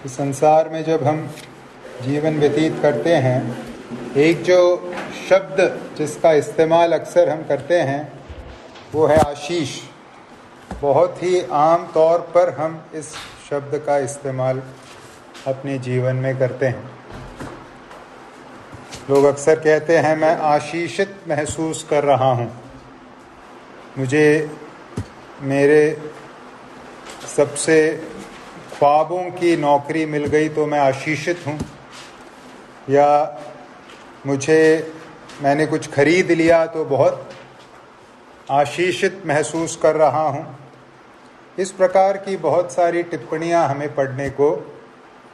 इस संसार में जब हम जीवन व्यतीत करते हैं, एक जो शब्द जिसका इस्तेमाल अक्सर हम करते हैं वो है आशीष। बहुत ही आम तौर पर हम इस शब्द का इस्तेमाल अपने जीवन में करते हैं। लोग अक्सर कहते हैं मैं आशीषित महसूस कर रहा हूँ, मुझे मेरे सबसे ख्वाबों की नौकरी मिल गई तो मैं आशीषित हूँ, या मैंने कुछ खरीद लिया तो बहुत आशीषित महसूस कर रहा हूँ। इस प्रकार की बहुत सारी टिप्पणियाँ हमें पढ़ने को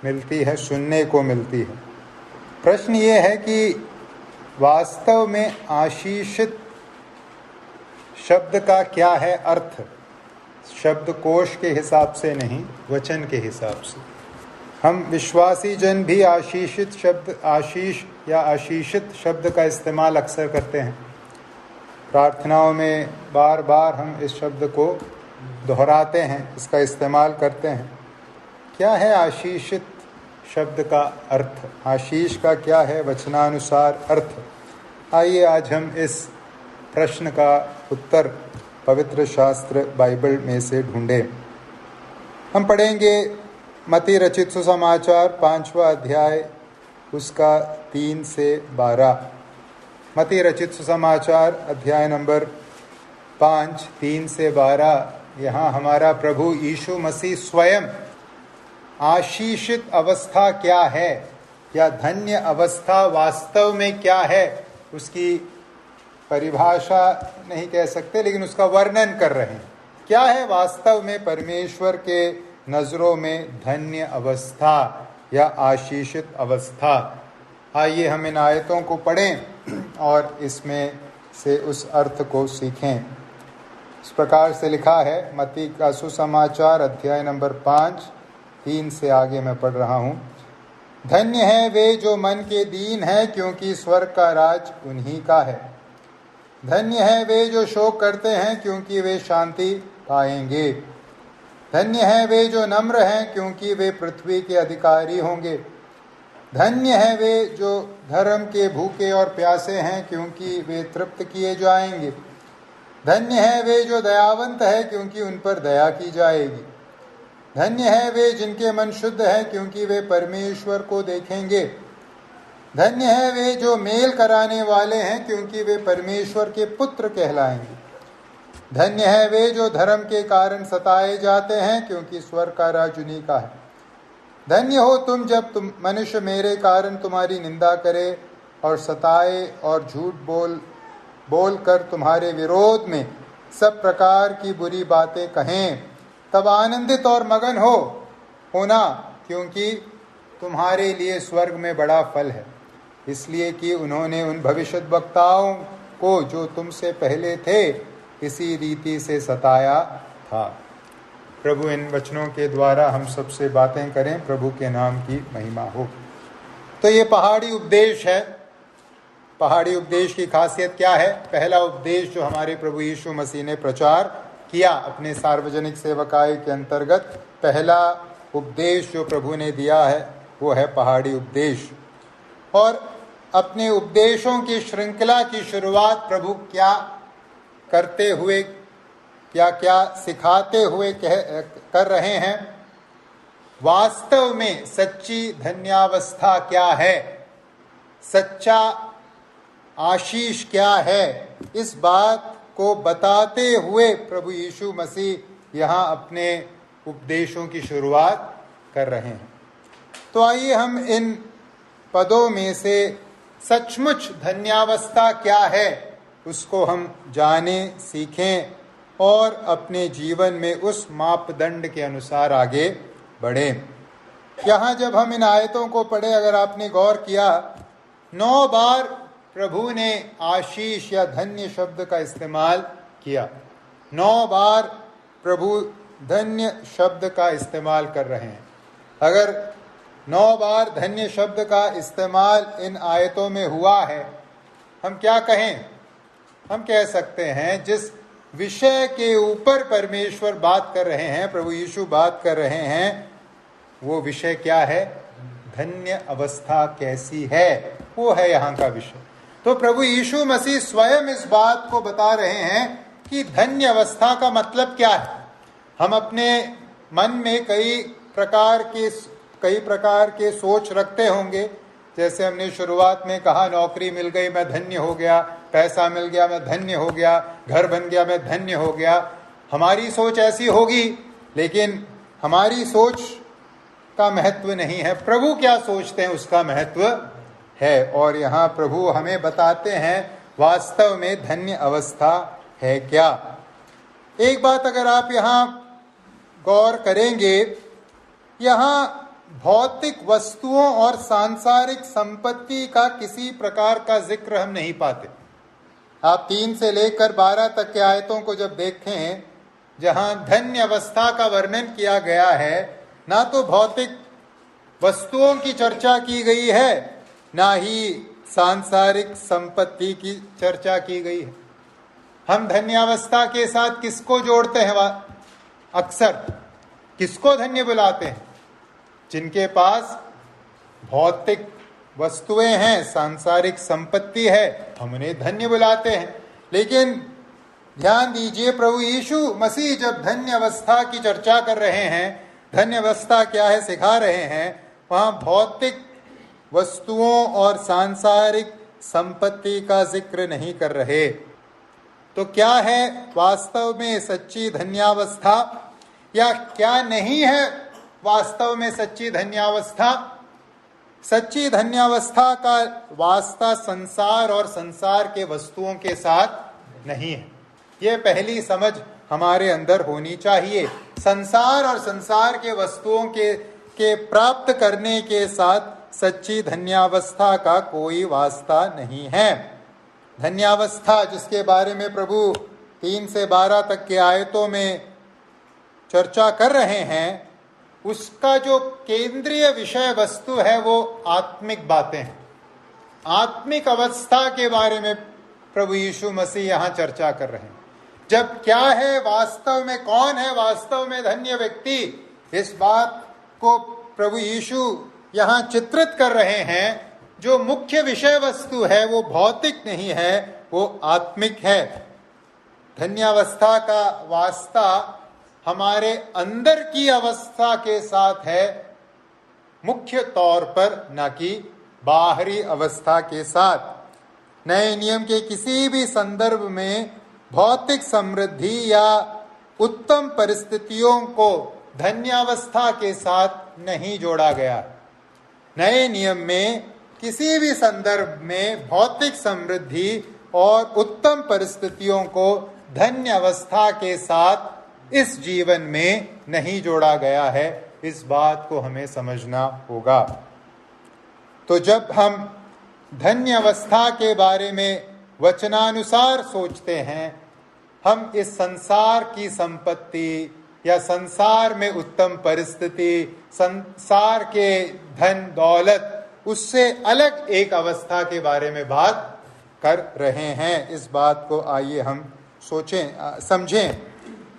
मिलती है, सुनने को मिलती है। प्रश्न ये है कि वास्तव में आशीषित शब्द का क्या है अर्थ? शब्दकोश के हिसाब से नहीं, वचन के हिसाब से। हम विश्वासी जन भी आशीषित शब्द, आशीष या आशीषित शब्द का इस्तेमाल अक्सर करते हैं। प्रार्थनाओं में बार बार हम इस शब्द को दोहराते हैं, इसका इस्तेमाल करते हैं। क्या है आशीषित शब्द का अर्थ? आशीष का क्या है वचनानुसार अर्थ? आइए आज हम इस प्रश्न का उत्तर पवित्र शास्त्र बाइबल में से ढूंढें। हम पढ़ेंगे मत्ती रचित सुसमाचार 5वां अध्याय, उसका 3 से 12। मत्ती रचित सुसमाचार अध्याय नंबर 5, 3 से 12। यहाँ हमारा प्रभु यीशु मसीह स्वयं आशीषित अवस्था क्या है या धन्य अवस्था वास्तव में क्या है उसकी परिभाषा नहीं कह सकते, लेकिन उसका वर्णन कर रहे हैं। क्या है वास्तव में परमेश्वर के नजरों में धन्य अवस्था या आशीषित अवस्था? आइए हम इन आयतों को पढ़ें और इसमें से उस अर्थ को सीखें। इस प्रकार से लिखा है, मत्ती का सुसमाचार अध्याय नंबर 5, 3 से आगे मैं पढ़ रहा हूँ। धन्य है वे जो मन के दीन है, क्योंकि स्वर्ग का राज उन्हीं का है। धन्य है वे जो शोक करते हैं, क्योंकि वे शांति पाएंगे। धन्य है वे जो नम्र हैं, क्योंकि वे पृथ्वी के अधिकारी होंगे। धन्य है वे जो धर्म के भूखे और प्यासे हैं, क्योंकि वे तृप्त किए जाएंगे। धन्य है वे जो दयावंत है, क्योंकि उन पर दया की जाएगी। धन्य है वे जिनके मन शुद्ध है, क्योंकि वे परमेश्वर को देखेंगे। धन्य है वे जो मेल कराने वाले हैं, क्योंकि वे परमेश्वर के पुत्र कहलाएंगे। धन्य है वे जो धर्म के कारण सताए जाते हैं, क्योंकि स्वर्ग का राज उन्हीं का है। धन्य हो तुम जब मनुष्य मेरे कारण तुम्हारी निंदा करे और सताए और झूठ बोल कर तुम्हारे विरोध में सब प्रकार की बुरी बातें कहें। तब आनंदित और मगन होना, क्योंकि तुम्हारे लिए स्वर्ग में बड़ा फल है, इसलिए कि उन्होंने उन भविष्यद्वक्ताओं को जो तुमसे पहले थे इसी रीति से सताया था। प्रभु इन वचनों के द्वारा हम सबसे बातें करें, प्रभु के नाम की महिमा हो। तो ये पहाड़ी उपदेश है। पहाड़ी उपदेश की खासियत क्या है? पहला उपदेश जो हमारे प्रभु यीशु मसीह ने प्रचार किया अपने सार्वजनिक सेवकाई के अंतर्गत, पहला उपदेश जो प्रभु ने दिया है वो है पहाड़ी उपदेश। और अपने उपदेशों की श्रृंखला की शुरुआत प्रभु क्या करते हुए, क्या सिखाते हुए कर रहे हैं? वास्तव में सच्ची धन्यावस्था क्या है, सच्चा आशीष क्या है, इस बात को बताते हुए प्रभु यीशु मसीह यहाँ अपने उपदेशों की शुरुआत कर रहे हैं। तो आइए हम इन पदों में से सचमुच धन्यावस्था क्या है उसको हम जाने, सीखें और अपने जीवन में उस मापदंड के अनुसार आगे बढ़ें। यहाँ जब हम इन आयतों को पढ़े, अगर आपने गौर किया, 9 बार प्रभु ने आशीष या धन्य शब्द का इस्तेमाल किया। 9 बार प्रभु धन्य शब्द का इस्तेमाल कर रहे हैं। अगर 9 बार धन्य शब्द का इस्तेमाल इन आयतों में हुआ है, हम क्या कहें? हम कह सकते हैं जिस विषय के ऊपर परमेश्वर बात कर रहे हैं, प्रभु यीशु बात कर रहे हैं, वो विषय क्या है? धन्य अवस्था कैसी है, वो है यहाँ का विषय। तो प्रभु यीशु मसीह स्वयं इस बात को बता रहे हैं कि धन्य अवस्था का मतलब क्या है। हम अपने मन में कई प्रकार के सोच रखते होंगे। जैसे हमने शुरुआत में कहा, नौकरी मिल गई मैं धन्य हो गया, पैसा मिल गया मैं धन्य हो गया, घर बन गया मैं धन्य हो गया। हमारी सोच ऐसी होगी, लेकिन हमारी सोच का महत्व नहीं है। प्रभु क्या सोचते हैं उसका महत्व है। और यहाँ प्रभु हमें बताते हैं वास्तव में धन्य अवस्था है क्या। एक बात अगर आप यहाँ गौर करेंगे, यहाँ भौतिक वस्तुओं और सांसारिक संपत्ति का किसी प्रकार का जिक्र हम नहीं पाते। आप 3 से लेकर 12 तक के आयतों को जब देखें, जहां धन्य अवस्था का वर्णन किया गया है, ना तो भौतिक वस्तुओं की चर्चा की गई है, ना ही सांसारिक संपत्ति की चर्चा की गई है। हम धन्यावस्था के साथ किसको जोड़ते हैं? अक्सर किसको धन्य बुलाते हैं? जिनके पास भौतिक वस्तुएं हैं, सांसारिक संपत्ति है, हम उन्हें धन्य बुलाते हैं। लेकिन ध्यान दीजिए, प्रभु यीशु मसीह जब धन्य अवस्था की चर्चा कर रहे हैं, धन्य अवस्था क्या है सिखा रहे हैं, वहां भौतिक वस्तुओं और सांसारिक संपत्ति का जिक्र नहीं कर रहे। तो क्या है वास्तव में सच्ची धन्यावस्था, या क्या नहीं है वास्तव में सच्ची धन्यावस्था? सच्ची धन्यावस्था का वास्ता संसार और संसार के वस्तुओं के साथ नहीं है। यह पहली समझ हमारे अंदर होनी चाहिए। संसार और संसार के वस्तुओं के प्राप्त करने के साथ सच्ची धन्यावस्था का कोई वास्ता नहीं है। धन्यावस्था जिसके बारे में प्रभु 3 से 12 तक के आयतों में चर्चा कर रहे हैं, उसका जो केंद्रीय विषय वस्तु है वो आत्मिक बातें हैं। आत्मिक अवस्था के बारे में प्रभु यीशु मसीह यहाँ चर्चा कर रहे हैं। जब क्या है वास्तव में, कौन है वास्तव में धन्य व्यक्ति, इस बात को प्रभु यीशु यहाँ चित्रित कर रहे हैं। जो मुख्य विषय वस्तु है वो भौतिक नहीं है, वो आत्मिक है। धन्यावस्था का वास्ता हमारे अंदर की अवस्था के साथ है, मुख्य तौर पर, न कि बाहरी अवस्था के साथ। नए नियम के किसी भी संदर्भ में भौतिक समृद्धि या उत्तम परिस्थितियों को धन्यावस्था के साथ नहीं जोड़ा गया। नए नियम में किसी भी संदर्भ में भौतिक समृद्धि और उत्तम परिस्थितियों को धन्य अवस्था के साथ इस जीवन में नहीं जोड़ा गया है। इस बात को हमें समझना होगा। तो जब हम धन्य अवस्था के बारे में वचनानुसार सोचते हैं, हम इस संसार की संपत्ति या संसार में उत्तम परिस्थिति, संसार के धन दौलत, उससे अलग एक अवस्था के बारे में बात कर रहे हैं। इस बात को आइए हम सोचें, समझें।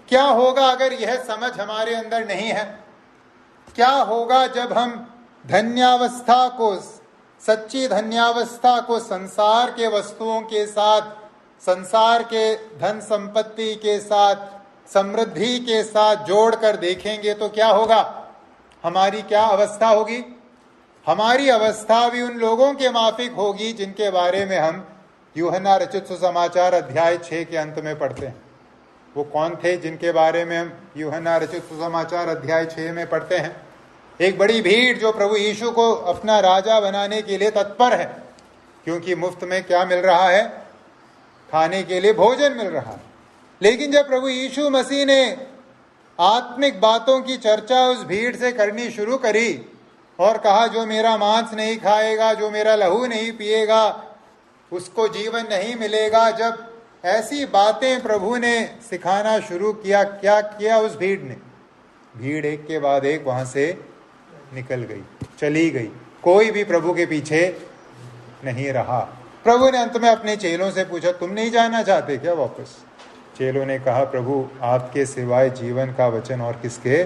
क्या होगा अगर यह समझ हमारे अंदर नहीं है? क्या होगा जब हम धन्यावस्था को, सच्ची धन्यावस्था को संसार के वस्तुओं के साथ, संसार के धन संपत्ति के साथ, समृद्धि के साथ जोड़कर देखेंगे तो क्या होगा? हमारी क्या अवस्था होगी? हमारी अवस्था भी उन लोगों के माफिक होगी जिनके बारे में हम यूहन्ना रचित सुसमाचार अध्याय 6 के अंत में पढ़ते हैं। वो कौन थे जिनके बारे में हम यूहन्ना रचित सुसमाचार अध्याय 6 में पढ़ते हैं? एक बड़ी भीड़ जो प्रभु यीशु को अपना राजा बनाने के लिए तत्पर है, क्योंकि मुफ्त में क्या मिल रहा है? खाने के लिए भोजन मिल रहा है। लेकिन जब प्रभु यीशु मसीह ने आत्मिक बातों की चर्चा उस भीड़ से करनी शुरू करी और कहा, जो मेरा मांस नहीं खाएगा, जो मेरा लहू नहीं पिएगा, उसको जीवन नहीं मिलेगा। जब ऐसी बातें प्रभु ने सिखाना शुरू किया, क्या किया उस भीड़ ने? भीड़ एक के बाद एक वहां से निकल गई, चली गई। कोई भी प्रभु के पीछे नहीं रहा। प्रभु ने अंत में अपने चेलों से पूछा, तुम नहीं जाना चाहते क्या वापस? चेलों ने कहा, प्रभु आपके सिवाय जीवन का वचन और किसके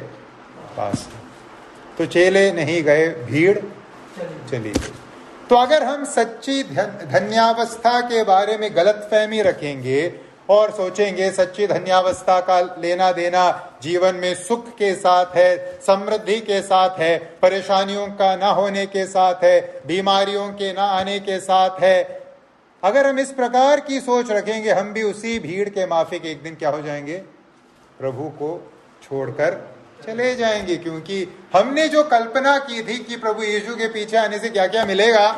पास है? तो चेले नहीं गए, भीड़ चली गई। तो अगर हम सच्ची धन्यावस्था के बारे में गलतफहमी रखेंगे और सोचेंगे सच्ची धन्यावस्था का लेना देना जीवन में सुख के साथ है, समृद्धि के साथ है, परेशानियों का ना होने के साथ है, बीमारियों के ना आने के साथ है, अगर हम इस प्रकार की सोच रखेंगे, हम भी उसी भीड़ के माफिक एक दिन क्या हो जाएंगे, प्रभु को छोड़कर चले जाएंगे। क्योंकि हमने जो कल्पना की थी कि प्रभु यीशु के पीछे आने से क्या क्या मिलेगा,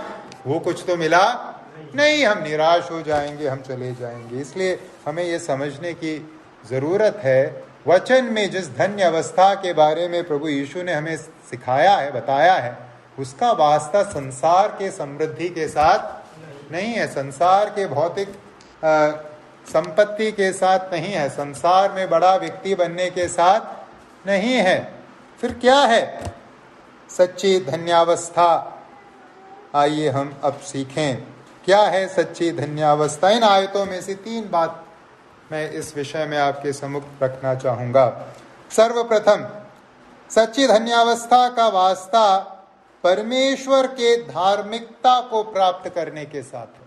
वो कुछ तो मिला नहीं, हम निराश हो जाएंगे, हम चले जाएंगे। इसलिए हमें ये समझने की जरूरत है, वचन में जिस धन्य अवस्था के बारे में प्रभु यीशु ने हमें सिखाया है, बताया है, उसका वास्ता संसार के समृद्धि के साथ नहीं है, संसार के भौतिक संपत्ति के साथ नहीं है, संसार में बड़ा व्यक्ति बनने के साथ नहीं है। फिर क्या है सच्ची धन्यावस्था? आइए हम अब सीखें क्या है सच्ची धन्यावस्था। इन आयतों में से 3 बात मैं इस विषय में आपके सम्मुख रखना चाहूंगा। सर्वप्रथम, सच्ची धन्यावस्था का वास्ता परमेश्वर के धार्मिकता को प्राप्त करने के साथ है।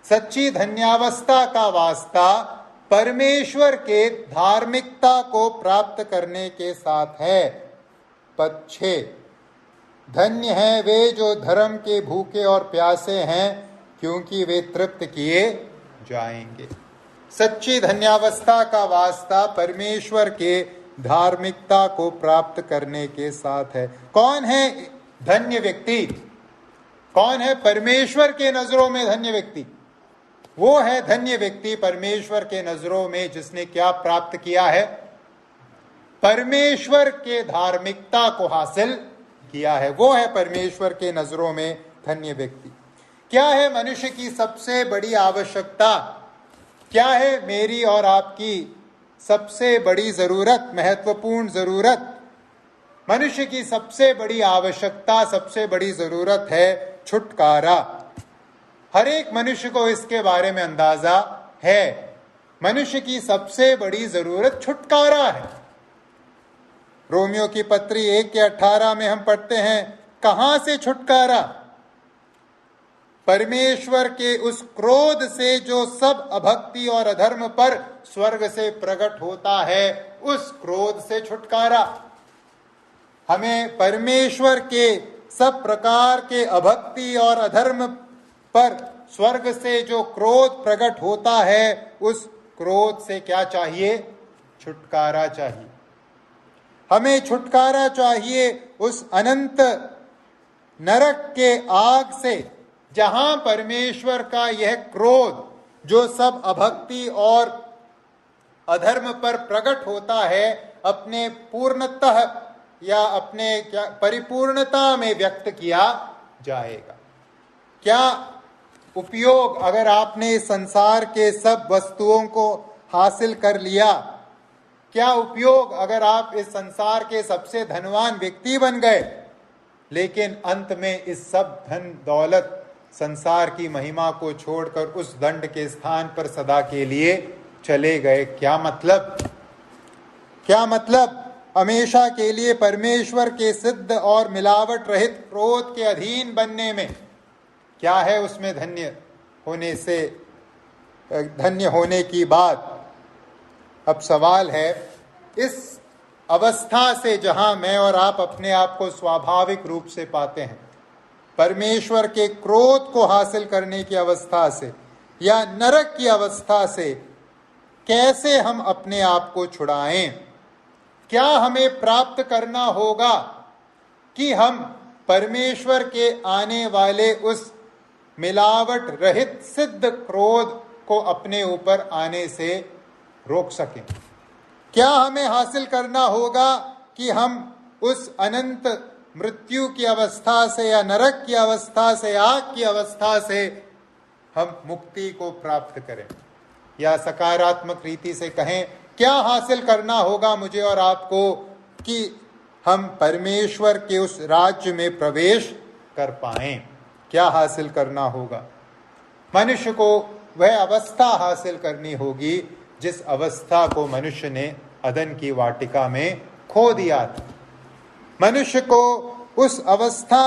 सच्ची धन्यावस्था का वास्ता परमेश्वर के धार्मिकता को प्राप्त करने के साथ है। पद 6, धन्य हैं वे जो धर्म के भूखे और प्यासे हैं, क्योंकि वे तृप्त किए जाएंगे। सच्ची धन्यावस्था का वास्ता परमेश्वर के धार्मिकता को प्राप्त करने के साथ है। कौन है धन्य व्यक्ति? कौन है परमेश्वर के नजरों में धन्य व्यक्ति? वो है धन्य व्यक्ति परमेश्वर के नजरों में जिसने क्या प्राप्त किया है, परमेश्वर के धार्मिकता को हासिल किया है। वो है परमेश्वर के नजरों में धन्य व्यक्ति। क्या है मनुष्य की सबसे बड़ी आवश्यकता? क्या है मेरी और आपकी सबसे बड़ी जरूरत, महत्वपूर्ण जरूरत? मनुष्य की सबसे बड़ी आवश्यकता, सबसे बड़ी जरूरत है छुटकारा। हर एक मनुष्य को इसके बारे में अंदाजा है। मनुष्य की सबसे बड़ी जरूरत छुटकारा है। रोमियो की पत्री 1:18 में हम पढ़ते हैं, कहां से छुटकारा? परमेश्वर के उस क्रोध से जो सब अभक्ति और अधर्म पर स्वर्ग से प्रकट होता है, उस क्रोध से छुटकारा। हमें परमेश्वर के सब प्रकार के अभक्ति और अधर्म पर स्वर्ग से जो क्रोध प्रकट होता है, उस क्रोध से क्या चाहिए? छुटकारा चाहिए। हमें छुटकारा चाहिए उस अनंत नरक के आग से, जहां परमेश्वर का यह क्रोध जो सब अभक्ति और अधर्म पर प्रकट होता है, अपने पूर्णतः या अपने परिपूर्णता में व्यक्त किया जाएगा। क्या उपयोग अगर आपने इस संसार के सब वस्तुओं को हासिल कर लिया? क्या उपयोग अगर आप इस संसार के सबसे धनवान व्यक्ति बन गए, लेकिन अंत में इस सब धन दौलत संसार की महिमा को छोड़कर उस दंड के स्थान पर सदा के लिए चले गए? क्या मतलब? क्या मतलब? हमेशा के लिए परमेश्वर के सिद्ध और मिलावट रहित क्रोध के अधीन बनने में क्या है उसमें धन्य होने से, धन्य होने की बात? अब सवाल है, इस अवस्था से जहां मैं और आप अपने आप को स्वाभाविक रूप से पाते हैं, परमेश्वर के क्रोध को हासिल करने की अवस्था से या नरक की अवस्था से कैसे हम अपने आप को छुड़ाएं? क्या हमें प्राप्त करना होगा कि हम परमेश्वर के आने वाले उस मिलावट रहित सिद्ध क्रोध को अपने ऊपर आने से रोक सकें? क्या हमें हासिल करना होगा कि हम उस अनंत मृत्यु की अवस्था से या नरक की अवस्था से, आग की अवस्था से हम मुक्ति को प्राप्त करें? या सकारात्मक रीति से कहें, क्या हासिल करना होगा मुझे और आपको कि हम परमेश्वर के उस राज्य में प्रवेश कर पाएं? क्या हासिल करना होगा? मनुष्य को वह अवस्था हासिल करनी होगी जिस अवस्था को मनुष्य ने अदन की वाटिका में खो दिया था। मनुष्य को उस अवस्था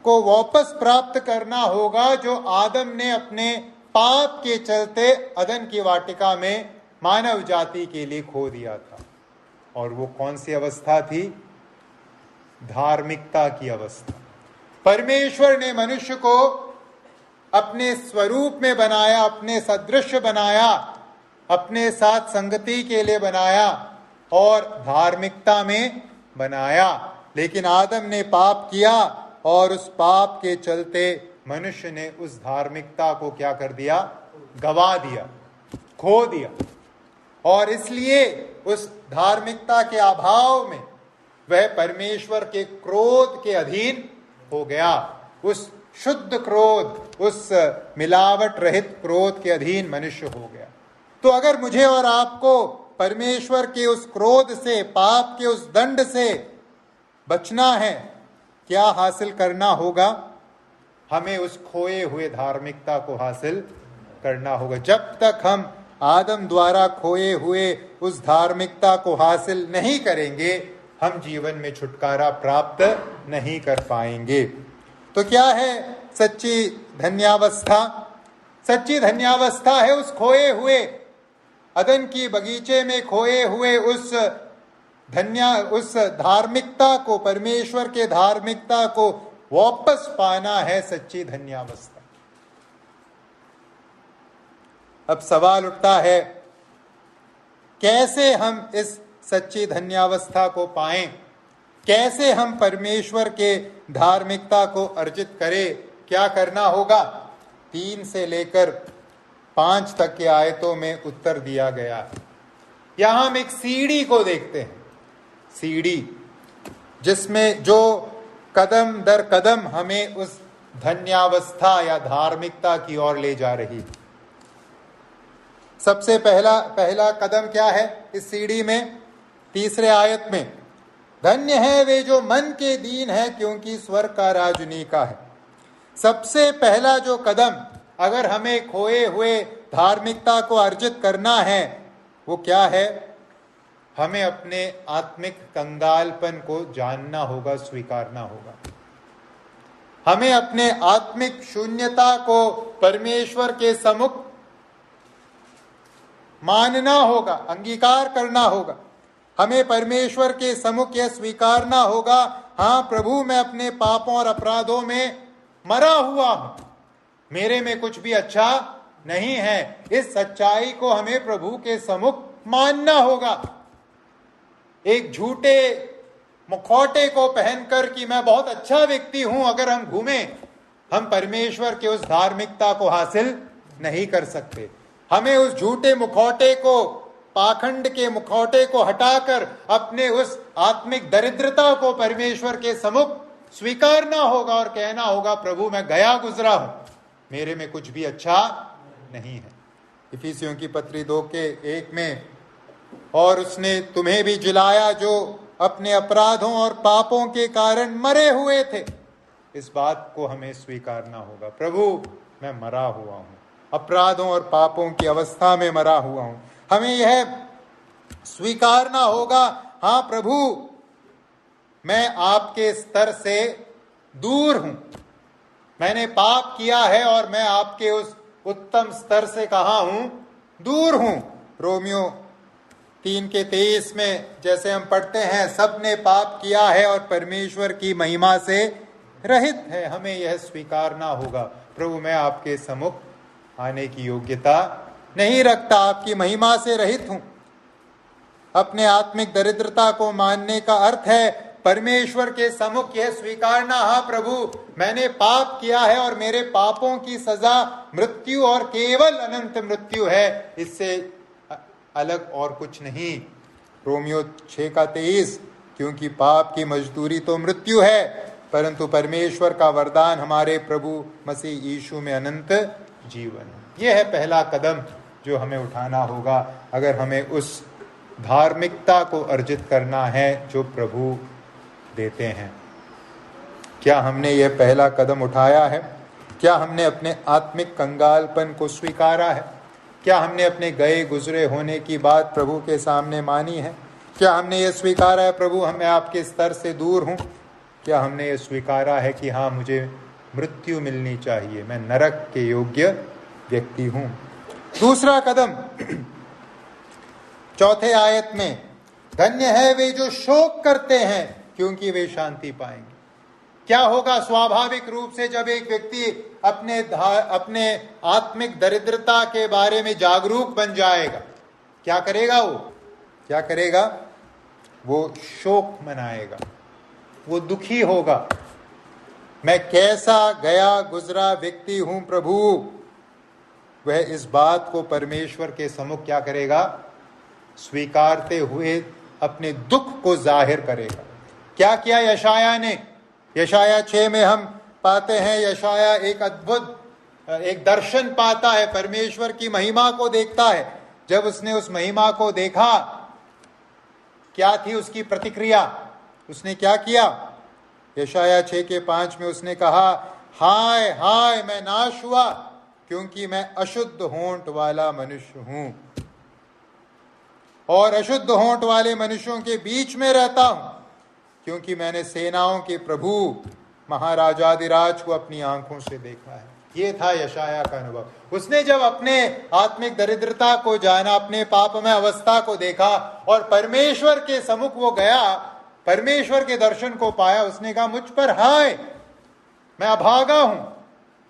को वापस प्राप्त करना होगा जो आदम ने अपने पाप के चलते अदन की वाटिका में मानव जाति के लिए खो दिया था। और वो कौन सी अवस्था थी? धार्मिकता की अवस्था। परमेश्वर ने मनुष्य को अपने स्वरूप में बनाया, अपने सदृश बनाया, अपने साथ संगति के लिए बनाया और धार्मिकता में बनाया। लेकिन आदम ने पाप किया और उस पाप के चलते मनुष्य ने उस धार्मिकता को क्या कर दिया? गवा दिया, खो दिया। और इसलिए उस धार्मिकता के अभाव में वह परमेश्वर के क्रोध के अधीन हो गया। उस शुद्ध क्रोध, उस मिलावट रहित क्रोध के अधीन मनुष्य हो गया। तो अगर मुझे और आपको परमेश्वर के उस क्रोध से, पाप के उस दंड से बचना है, क्या हासिल करना होगा? हमें उस खोए हुए धार्मिकता को हासिल करना होगा। जब तक हम आदम द्वारा खोए हुए उस धार्मिकता को हासिल नहीं करेंगे, हम जीवन में छुटकारा प्राप्त नहीं कर पाएंगे। तो क्या है सच्ची धन्यावस्था? सच्ची धन्यावस्था है उस खोए हुए अदन की बगीचे में खोए हुए उस धार्मिकता को, परमेश्वर के धार्मिकता को वापस पाना है सच्ची धन्यावस्था। अब सवाल उठता है, कैसे हम इस सच्ची धन्यावस्था को पाएं? कैसे हम परमेश्वर के धार्मिकता को अर्जित करें? क्या करना होगा? 3 से लेकर 5 तक के आयतों में उत्तर दिया गया है। यहां हम एक सीढ़ी को देखते हैं, सीढ़ी जिसमें जो कदम दर कदम हमें उस धन्यावस्था या धार्मिकता की ओर ले जा रही है। सबसे पहला कदम क्या है इस सीढ़ी में? 3रे आयत में, धन्य है वे जो मन के दीन है क्योंकि स्वर्ग का राज उन्हीं का है। सबसे पहला जो कदम अगर हमें खोए हुए धार्मिकता को अर्जित करना है वो क्या है? हमें अपने आत्मिक कंगालपन को जानना होगा, स्वीकारना होगा। हमें अपने आत्मिक शून्यता को परमेश्वर के सम्मुख मानना होगा, अंगीकार करना होगा। हमें परमेश्वर के सम्मुख यह स्वीकारना होगा, हाँ प्रभु, मैं अपने पापों और अपराधों में मरा हुआ हूं, मेरे में कुछ भी अच्छा नहीं है। इस सच्चाई को हमें प्रभु के सम्मुख मानना होगा। एक झूठे मुखौटे को पहनकर कि मैं बहुत अच्छा व्यक्ति हूं अगर हम घूमें, हम परमेश्वर के उस धार्मिकता को हासिल नहीं कर सकते। हमें उस झूठे मुखौटे को, पाखंड के मुखौटे को हटाकर अपने उस आत्मिक दरिद्रता को परमेश्वर के सम्मुख स्वीकारना होगा और कहना होगा, प्रभु मैं गया गुजरा हूं, मेरे में कुछ भी अच्छा नहीं है। इफिसियों की पत्री 2:1 में, और उसने तुम्हें भी जिलाया जो अपने अपराधों और पापों के कारण मरे हुए थे। इस बात को हमें स्वीकारना होगा, प्रभु मैं मरा हुआ हूं, अपराधों और पापों की अवस्था में मरा हुआ हूं। हमें यह स्वीकारना होगा, हाँ प्रभु मैं आपके स्तर से दूर हूं, मैंने पाप किया है और मैं आपके उस उत्तम स्तर से कहां हूं? दूर हूं। रोमियो 3:23 में जैसे हम पढ़ते हैं, सबने पाप किया है और परमेश्वर की महिमा से रहित है। हमें यह स्वीकारना होगा, प्रभु मैं आपके सम्मुख आने की योग्यता नहीं रखता, आपकी महिमा से रहित हूं। अपने आत्मिक दरिद्रता को मानने का अर्थ है परमेश्वर के सम्मुख यह स्वीकारना, हाँ प्रभु मैंने पाप किया है और मेरे पापों की सजा मृत्यु और केवल अनंत मृत्यु है, इससे अलग और कुछ नहीं। रोमियो 6:23, क्योंकि पाप की मजदूरी तो मृत्यु है, परंतु परमेश्वर का वरदान हमारे प्रभु मसीह यीशु में अनंत जीवन है। यह है पहला कदम जो हमें उठाना होगा अगर हमें उस धार्मिकता को अर्जित करना है जो प्रभु देते हैं। क्या हमने यह पहला कदम उठाया है? क्या हमने अपने आत्मिक कंगालपन को स्वीकारा है? क्या हमने अपने गए गुजरे होने की बात प्रभु के सामने मानी है? क्या हमने ये स्वीकारा है प्रभु मैं आपके स्तर से दूर हूं? क्या हमने ये स्वीकारा है कि हाँ मुझे मृत्यु मिलनी चाहिए, मैं नरक के योग्य व्यक्ति हूं? दूसरा कदम चौथे आयत में, धन्य है वे जो शोक करते हैं क्योंकि वे शांति पाएंगे। क्या होगा स्वाभाविक रूप से जब एक व्यक्ति अपने आत्मिक दरिद्रता के बारे में जागरूक बन जाएगा, क्या करेगा? क्या करेगा? वो शोक मनाएगा, वो दुखी होगा। मैं कैसा गया गुजरा व्यक्ति हूं प्रभु, वह इस बात को परमेश्वर के सम्मुख क्या करेगा? स्वीकारते हुए अपने दुख को जाहिर करेगा। क्या किया यशाया ने? यशाया 6 में हम पाते हैं, यशाया एक अद्भुत एक दर्शन पाता है, परमेश्वर की महिमा को देखता है। जब उसने उस महिमा को देखा, क्या थी उसकी प्रतिक्रिया? उसने क्या किया? यशाया 6 के 5 में उसने कहा, हाय हाय मैं नाश हुआ क्योंकि मैं अशुद्ध होंठ वाला मनुष्य हूं और अशुद्ध होंठ वाले मनुष्यों के बीच में रहता हूं, क्योंकि मैंने सेनाओं के प्रभु महाराजाधिराज को अपनी आंखों से देखा है। ये था यशाया का अनुभव। उसने जब अपने आत्मिक दरिद्रता को जाना, अपने पापमय अवस्था को देखा और परमेश्वर के सम्मुख वो गया, परमेश्वर के दर्शन को पाया, उसने कहा मुझ पर हाय, मैं अभागा हूं,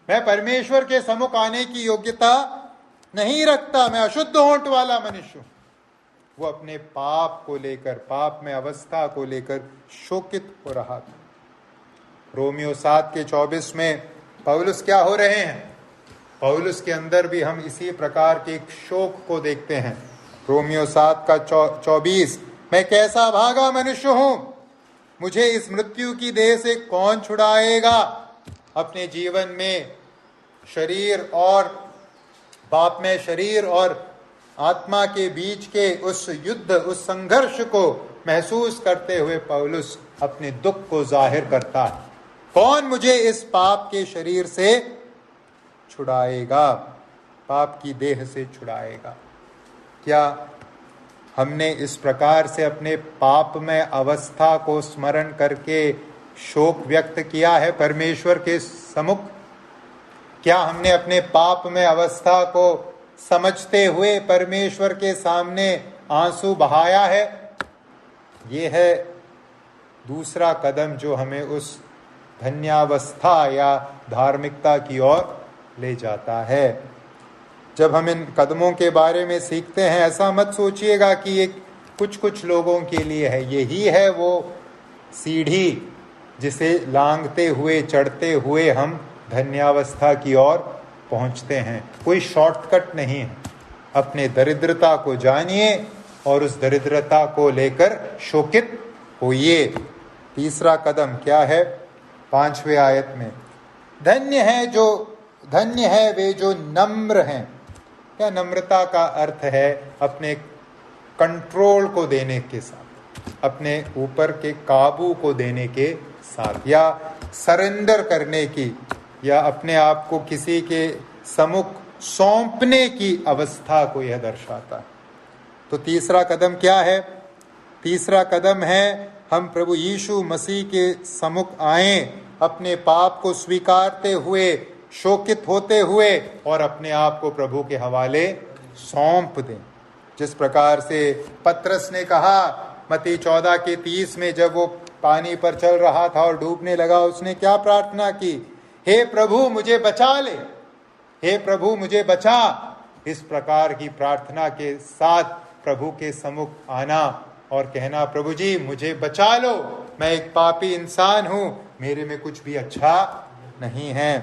मैं परमेश्वर के सम्मुख आने की योग्यता नहीं रखता, मैं अशुद्ध होंठ वाला मनुष्य हूं। वो अपने पाप को लेकर, पाप में अवस्था को लेकर शोकित हो रहा था। रोमियो 7 के 24 में पौलुस क्या हो रहे हैं? पौलुस के अंदर भी हम इसी प्रकार के एक शोक को देखते हैं। रोमियो 7 का 24, मैं कैसा भागा मनुष्य हूं, मुझे इस मृत्यु की देह से कौन छुड़ाएगा? अपने जीवन में शरीर और पाप में शरीर और आत्मा के बीच के उस युद्ध, उस संघर्ष को महसूस करते हुए पौलुस अपने दुख को जाहिर करता है। कौन मुझे इस पाप के शरीर से छुड़ाएगा, पाप की देह से छुड़ाएगा? क्या हमने इस प्रकार से अपने पाप में अवस्था को स्मरण करके शोक व्यक्त किया है परमेश्वर के सम्मुख? क्या हमने अपने पाप में अवस्था को समझते हुए परमेश्वर के सामने आंसू बहाया है? ये है दूसरा कदम जो हमें उस धन्यावस्था या धार्मिकता की ओर ले जाता है। जब हम इन कदमों के बारे में सीखते हैं, ऐसा मत सोचिएगा कि ये कुछ लोगों के लिए है। यही है वो सीढ़ी जिसे लांघते हुए, चढ़ते हुए हम धन्यावस्था की ओर पहुंचते हैं। कोई शॉर्टकट नहीं है। अपने दरिद्रता को जानिए और उस दरिद्रता को लेकर शोकित होइए। तीसरा कदम क्या है? 5वें आयत में, धन्य है वे जो नम्र हैं। क्या नम्रता का अर्थ है? अपने कंट्रोल को देने के साथ, अपने ऊपर के काबू को देने के साथ, या सरेंडर करने की, या अपने आप को किसी के सम्मुख सौंपने की अवस्था को यह दर्शाता है। तो तीसरा कदम क्या है? तीसरा कदम है हम प्रभु यीशु मसीह के सम्मुख आएं, अपने पाप को स्वीकारते हुए, शोकित होते हुए और अपने आप को प्रभु के हवाले सौंप दें। जिस प्रकार से पतरस ने कहा मत्ती 14 के 30 में, जब वो पानी पर चल रहा था और डूबने लगा, उसने क्या प्रार्थना की? हे प्रभु मुझे बचा ले, हे प्रभु मुझे बचा। इस प्रकार की प्रार्थना के साथ प्रभु के सम्मुख आना और कहना, प्रभु जी मुझे बचा लो, मैं एक पापी इंसान हूं, मेरे में कुछ भी अच्छा नहीं है।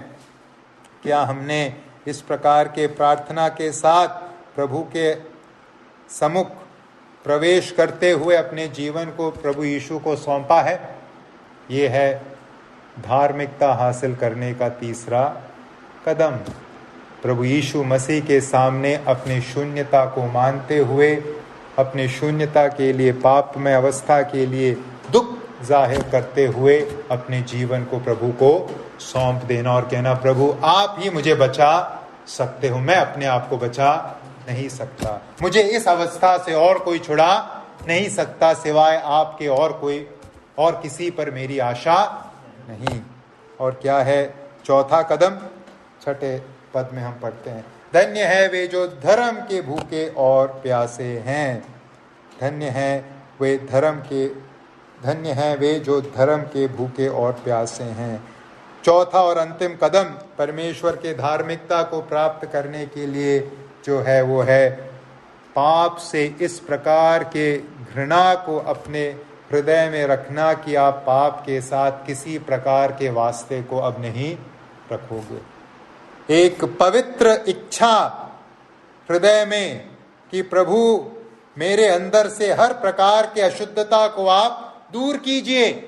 क्या हमने इस प्रकार के प्रार्थना के साथ प्रभु के सम्मुख प्रवेश करते हुए अपने जीवन को प्रभु यीशु को सौंपा है? ये है धार्मिकता हासिल करने का तीसरा कदम। प्रभु यीशु मसीह के सामने अपनी शून्यता को मानते हुए, अपनी शून्यता के लिए, पाप में अवस्था के लिए दुख जाहिर करते हुए अपने जीवन को प्रभु को सौंप देना और कहना, प्रभु आप ही मुझे बचा सकते हो, मैं अपने आप को बचा नहीं सकता, मुझे इस अवस्था से और कोई छुड़ा नहीं सकता सिवाय आपके, और कोई और किसी पर मेरी आशा नहीं। और क्या है चौथा कदम, छठे पद में हम पढ़ते हैं, धन्य है वे जो धर्म के भूखे और प्यासे हैं। धन्य है वे जो धर्म के भूखे और प्यासे हैं। चौथा और अंतिम कदम परमेश्वर के धार्मिकता को प्राप्त करने के लिए जो है वो है पाप से इस प्रकार के घृणा को अपने हृदय में रखना कि आप पाप के साथ किसी प्रकार के वास्ते को अब नहीं रखोगे। एक पवित्र इच्छा हृदय में कि प्रभु मेरे अंदर से हर प्रकार के अशुद्धता को आप दूर कीजिए।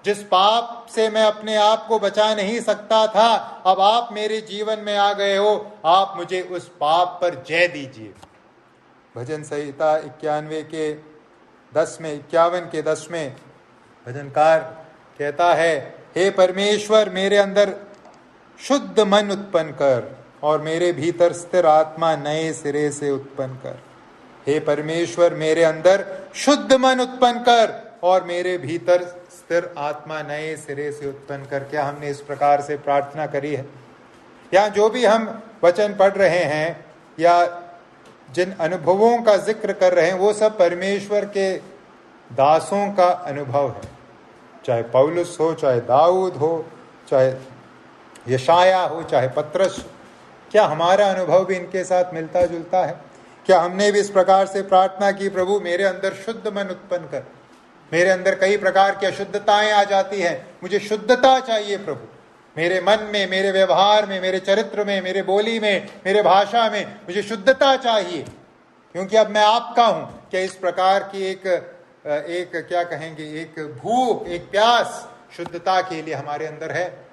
जिस पाप से मैं अपने आप को बचा नहीं सकता था, अब आप मेरे जीवन में आ गए हो, आप मुझे उस पाप पर जय दीजिए। भजन संहिता 51 के 10 में भजनकार कहता है, हे परमेश्वर मेरे अंदर शुद्ध मन उत्पन्न कर और मेरे भीतर स्थिर आत्मा नए सिरे से उत्पन्न कर। हे परमेश्वर मेरे अंदर शुद्ध मन उत्पन्न कर और मेरे भीतर स्थिर आत्मा नए सिरे से उत्पन्न कर। क्या हमने इस प्रकार से प्रार्थना करी है? या जो भी हम वचन पढ़ रहे हैं या जिन अनुभवों का जिक्र कर रहे हैं वो सब परमेश्वर के दासों का अनुभव है। चाहे पौलुस हो, चाहे दाऊद हो, चाहे यशाया हो, चाहे पत्रस। क्या हमारा अनुभव भी इनके साथ मिलता जुलता है? क्या हमने भी इस प्रकार से प्रार्थना की, प्रभु मेरे अंदर शुद्ध मन उत्पन्न कर। मेरे अंदर कई प्रकार की अशुद्धताएं आ जाती हैं, मुझे शुद्धता चाहिए प्रभु। मेरे मन में, मेरे व्यवहार में, मेरे चरित्र में, मेरे बोली में, मेरे भाषा में मुझे शुद्धता चाहिए, क्योंकि अब मैं आपका हूं। क्या इस प्रकार की एक क्या कहेंगे, एक भूख, एक प्यास शुद्धता के लिए हमारे अंदर है?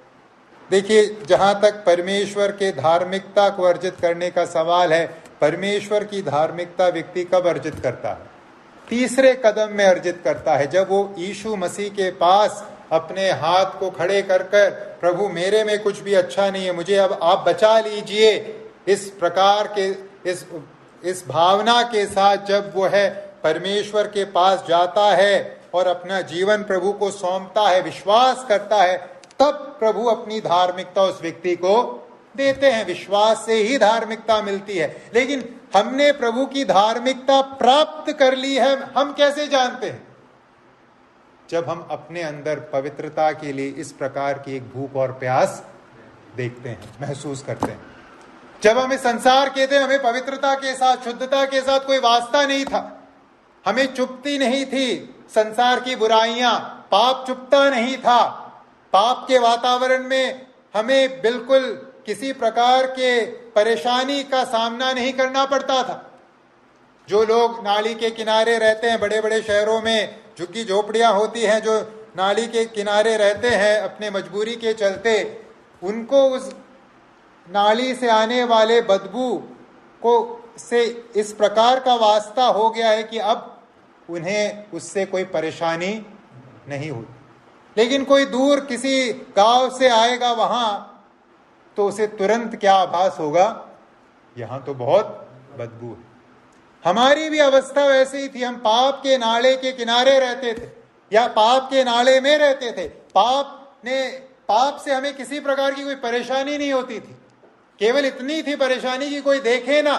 देखिए, जहां तक परमेश्वर के धार्मिकता को अर्जित करने का सवाल है, परमेश्वर की धार्मिकता व्यक्ति कब अर्जित करता है? तीसरे कदम में अर्जित करता है, जब वो यीशु मसीह के पास अपने हाथ को खड़े कर कर, प्रभु मेरे में कुछ भी अच्छा नहीं है, मुझे अब आप बचा लीजिए, इस प्रकार के इस भावना के साथ जब वो है परमेश्वर के पास जाता है और अपना जीवन प्रभु को सौंपता है, विश्वास करता है, तब प्रभु अपनी धार्मिकता उस व्यक्ति को देते हैं। विश्वास से ही धार्मिकता मिलती है। लेकिन हमने प्रभु की धार्मिकता प्राप्त कर ली है, हम कैसे जानते हैं? जब हम अपने अंदर पवित्रता के लिए इस प्रकार की एक भूख और प्यास देखते हैं, महसूस करते हैं। जब हमें संसार के थे, हमें पवित्रता के साथ, शुद्धता के साथ कोई वास्ता नहीं था, हमें चुपती नहीं थी संसार की बुराइयां, पाप चुपता नहीं था। पाप के वातावरण में हमें बिल्कुल किसी प्रकार के परेशानी का सामना नहीं करना पड़ता था। जो लोग नाली के किनारे रहते हैं, बड़े बड़े शहरों में झुग्गी झोपड़ियां होती हैं, जो नाली के किनारे रहते हैं अपने मजबूरी के चलते, उनको उस नाली से आने वाले बदबू को से इस प्रकार का वास्ता हो गया है कि अब उन्हें उससे कोई परेशानी नहीं हुई। लेकिन कोई दूर किसी गांव से आएगा वहां, तो उसे तुरंत क्या आभास होगा, यहां तो बहुत बदबू है। हमारी भी अवस्था वैसे ही थी। हम पाप के नाले के किनारे रहते थे या पाप के नाले में रहते थे। पाप से हमें किसी प्रकार की कोई परेशानी नहीं होती थी। केवल इतनी थी परेशानी कि कोई देखे ना,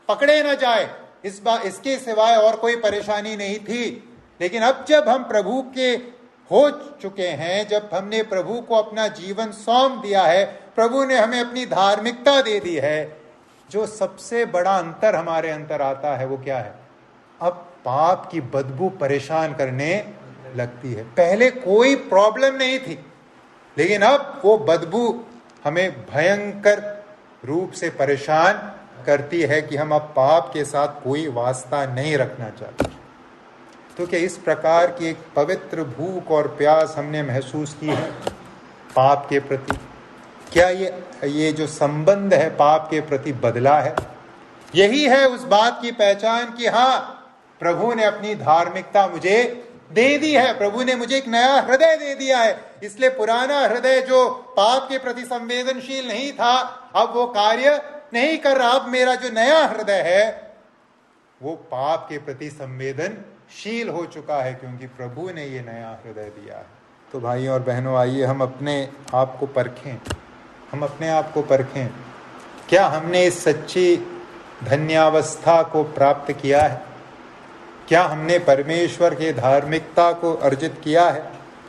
पकड़े ना जाए, इसके सिवाय और कोई परेशानी नहीं थी। लेकिन अब जब हम प्रभु के हो चुके हैं, जब हमने प्रभु को अपना जीवन सौंप दिया है, प्रभु ने हमें अपनी धार्मिकता दे दी है, जो सबसे बड़ा अंतर हमारे अंदर आता है वो क्या है? अब पाप की बदबू परेशान करने लगती है। पहले कोई प्रॉब्लम नहीं थी, लेकिन अब वो बदबू हमें भयंकर रूप से परेशान करती है कि हम अब पाप के साथ कोई वास्ता नहीं रखना चाहते। तो क्या इस प्रकार की एक पवित्र भूख और प्यास हमने महसूस की है पाप के प्रति? क्या ये जो संबंध है पाप के प्रति बदला है? यही है उस बात की पहचान कि हाँ, प्रभु ने अपनी धार्मिकता मुझे दे दी है, प्रभु ने मुझे एक नया हृदय दे दिया है। इसलिए पुराना हृदय जो पाप के प्रति संवेदनशील नहीं था, अब वो कार्य नहीं कर रहा। अब मेरा जो नया हृदय है वो पाप के प्रति संवेदनशील शील हो चुका है, क्योंकि प्रभु ने ये नया हृदय दिया है। तो भाइयों और बहनों, आइए हम अपने आप को परखें, हम अपने आप को परखें। क्या हमने इस सच्ची धन्यावस्था को प्राप्त किया है? क्या हमने परमेश्वर के धार्मिकता को अर्जित किया है?